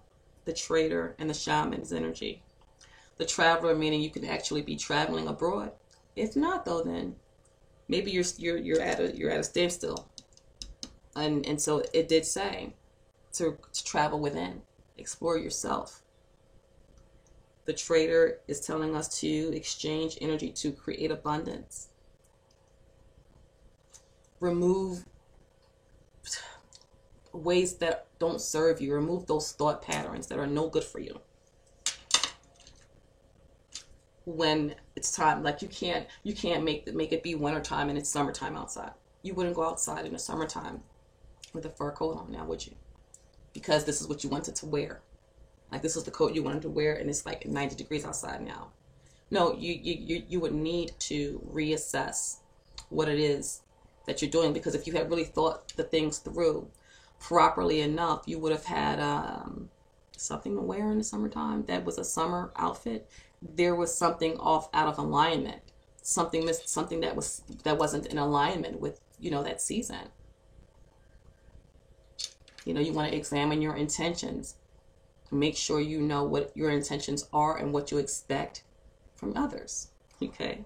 A: the trader, and the shaman's energy. The traveler meaning you can actually be traveling abroad. If not, though, then maybe you're at a standstill. And so it did say to travel within, explore yourself. The trader is telling us to exchange energy to create abundance. Remove ways that don't serve you. Remove those thought patterns that are no good for you. When it's time, like you can't make it be wintertime and it's summertime outside. You wouldn't go outside in the summertime with a fur coat on now, would you? Because this is what you wanted to wear. Like this is the coat you wanted to wear, and it's like 90 degrees outside now. No, you would need to reassess what it is that you're doing, because if you had really thought the things through properly enough, you would have had something to wear in the summertime that was a summer outfit. There was something off, out of alignment. Something missed, something that wasn't in alignment with, that season. You want to examine your intentions. Make sure you know what your intentions are and what you expect from others. Okay.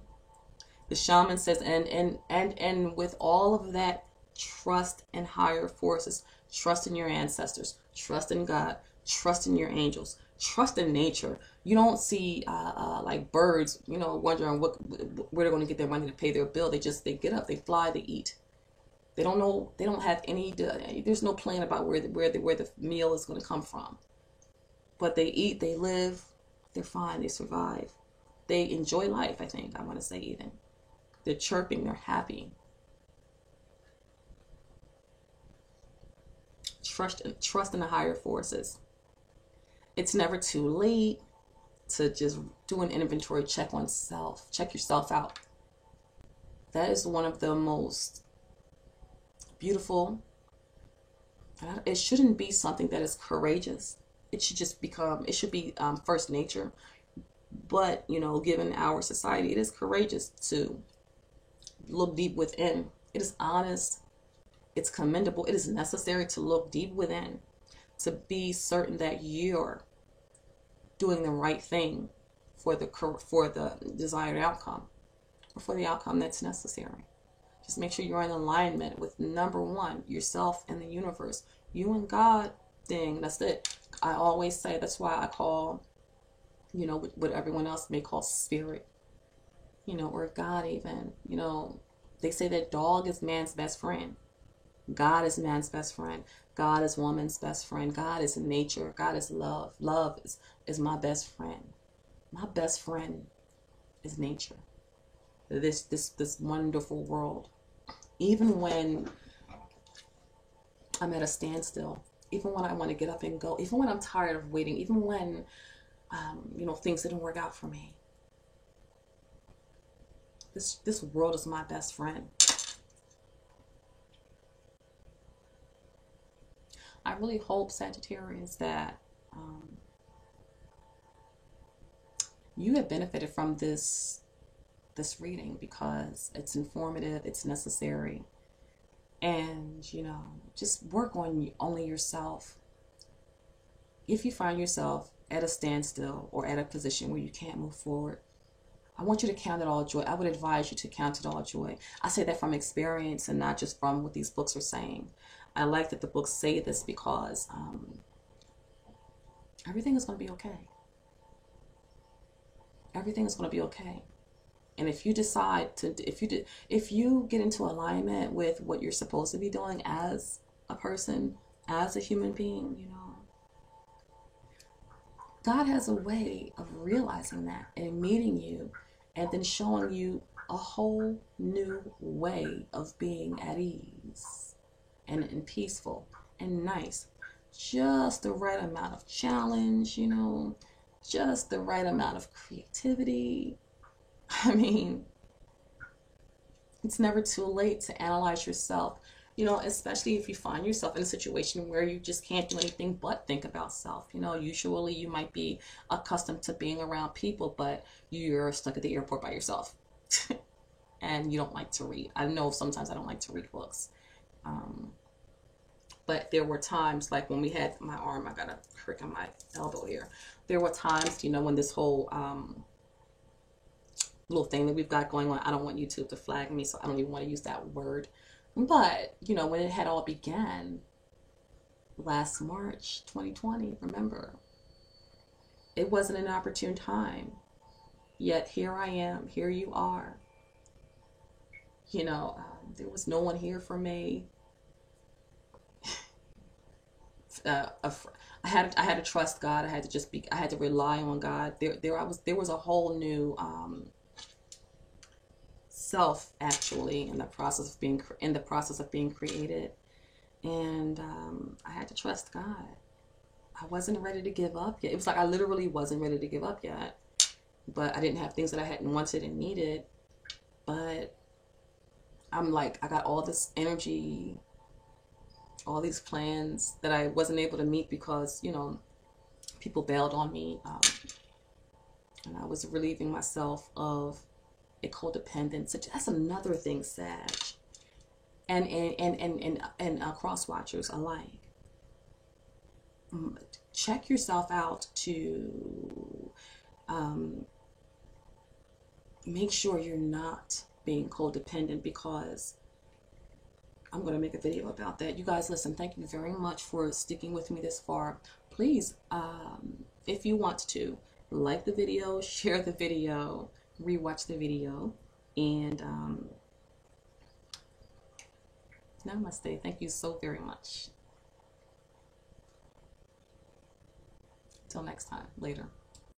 A: The shaman says, and with all of that, trust in higher forces, trust in your ancestors, trust in God, trust in your angels, trust in nature. You don't see like birds, wondering where they're going to get their money to pay their bill. They get up, they fly, they eat. They don't know. They don't have any. There's no plan about where the meal is going to come from. But they eat, they live, they're fine, they survive. They enjoy life, I think, I want to say even. They're chirping, they're happy. Trust in the higher forces. It's never too late to just do an inventory check on self. Check yourself out. That is one of the most beautiful. It shouldn't be something that is courageous. It should just it should be first nature. But, given our society, it is courageous to look deep within. It is honest. It's commendable. It is necessary to look deep within, to be certain that you're doing the right thing for the desired outcome, or for the outcome that's necessary. Just make sure you're in alignment with number one, yourself and the universe. You and God thing, that's it. I always say, that's why I call, what everyone else may call spirit, or God even. They say that dog is man's best friend. God is man's best friend. God is woman's best friend. God is nature. God is love. Love is my best friend. My best friend is nature. This wonderful world. Even when I'm at a standstill, even when I want to get up and go, even when I'm tired of waiting, even when, things didn't work out for me. This world is my best friend. I really hope, Sagittarius, that you have benefited from this reading, because it's informative, it's necessary. And, just work on only yourself. If you find yourself at a standstill or at a position where you can't move forward, I want you to count it all joy. I would advise you to count it all joy. I say that from experience and not just from what these books are saying. I like that the books say this, because everything is going to be okay. Everything is going to be okay. And if you decide to, if you get into alignment with what you're supposed to be doing as a person, as a human being, God has a way of realizing that and meeting you, and then showing you a whole new way of being at ease and peaceful and nice. Just the right amount of challenge, just the right amount of creativity. I mean, it's never too late to analyze yourself, especially if you find yourself in a situation where you just can't do anything but think about self. Usually you might be accustomed to being around people, but you're stuck at the airport by yourself and you don't like to read. I know sometimes I don't like to read books. But there were times, like when we had my arm, I got a crick on my elbow here. There were times, when this whole little thing that we've got going on, I don't want YouTube to flag me, so I don't even want to use that word. But, when it had all began last March 2020, remember, it wasn't an opportune time. Yet here I am, here you are. There was no one here for me. I had to trust God. I had to just be. I had to rely on God. There was a whole new self actually in the process of being created, and I had to trust God. I wasn't ready to give up yet. It was like I literally wasn't ready to give up yet, but I didn't have things that I hadn't wanted and needed. But I'm like, I got all this energy, all these plans that I wasn't able to meet because, you know, people bailed on me. And I was relieving myself of a codependent. That's another thing, Sag. And cross watchers alike. Check yourself out to make sure you're not being codependent, because I'm going to make a video about that. You guys, listen, thank you very much for sticking with me this far. Please, if you want to, like the video, share the video, rewatch the video, and namaste. Thank you so very much. Till next time. Later.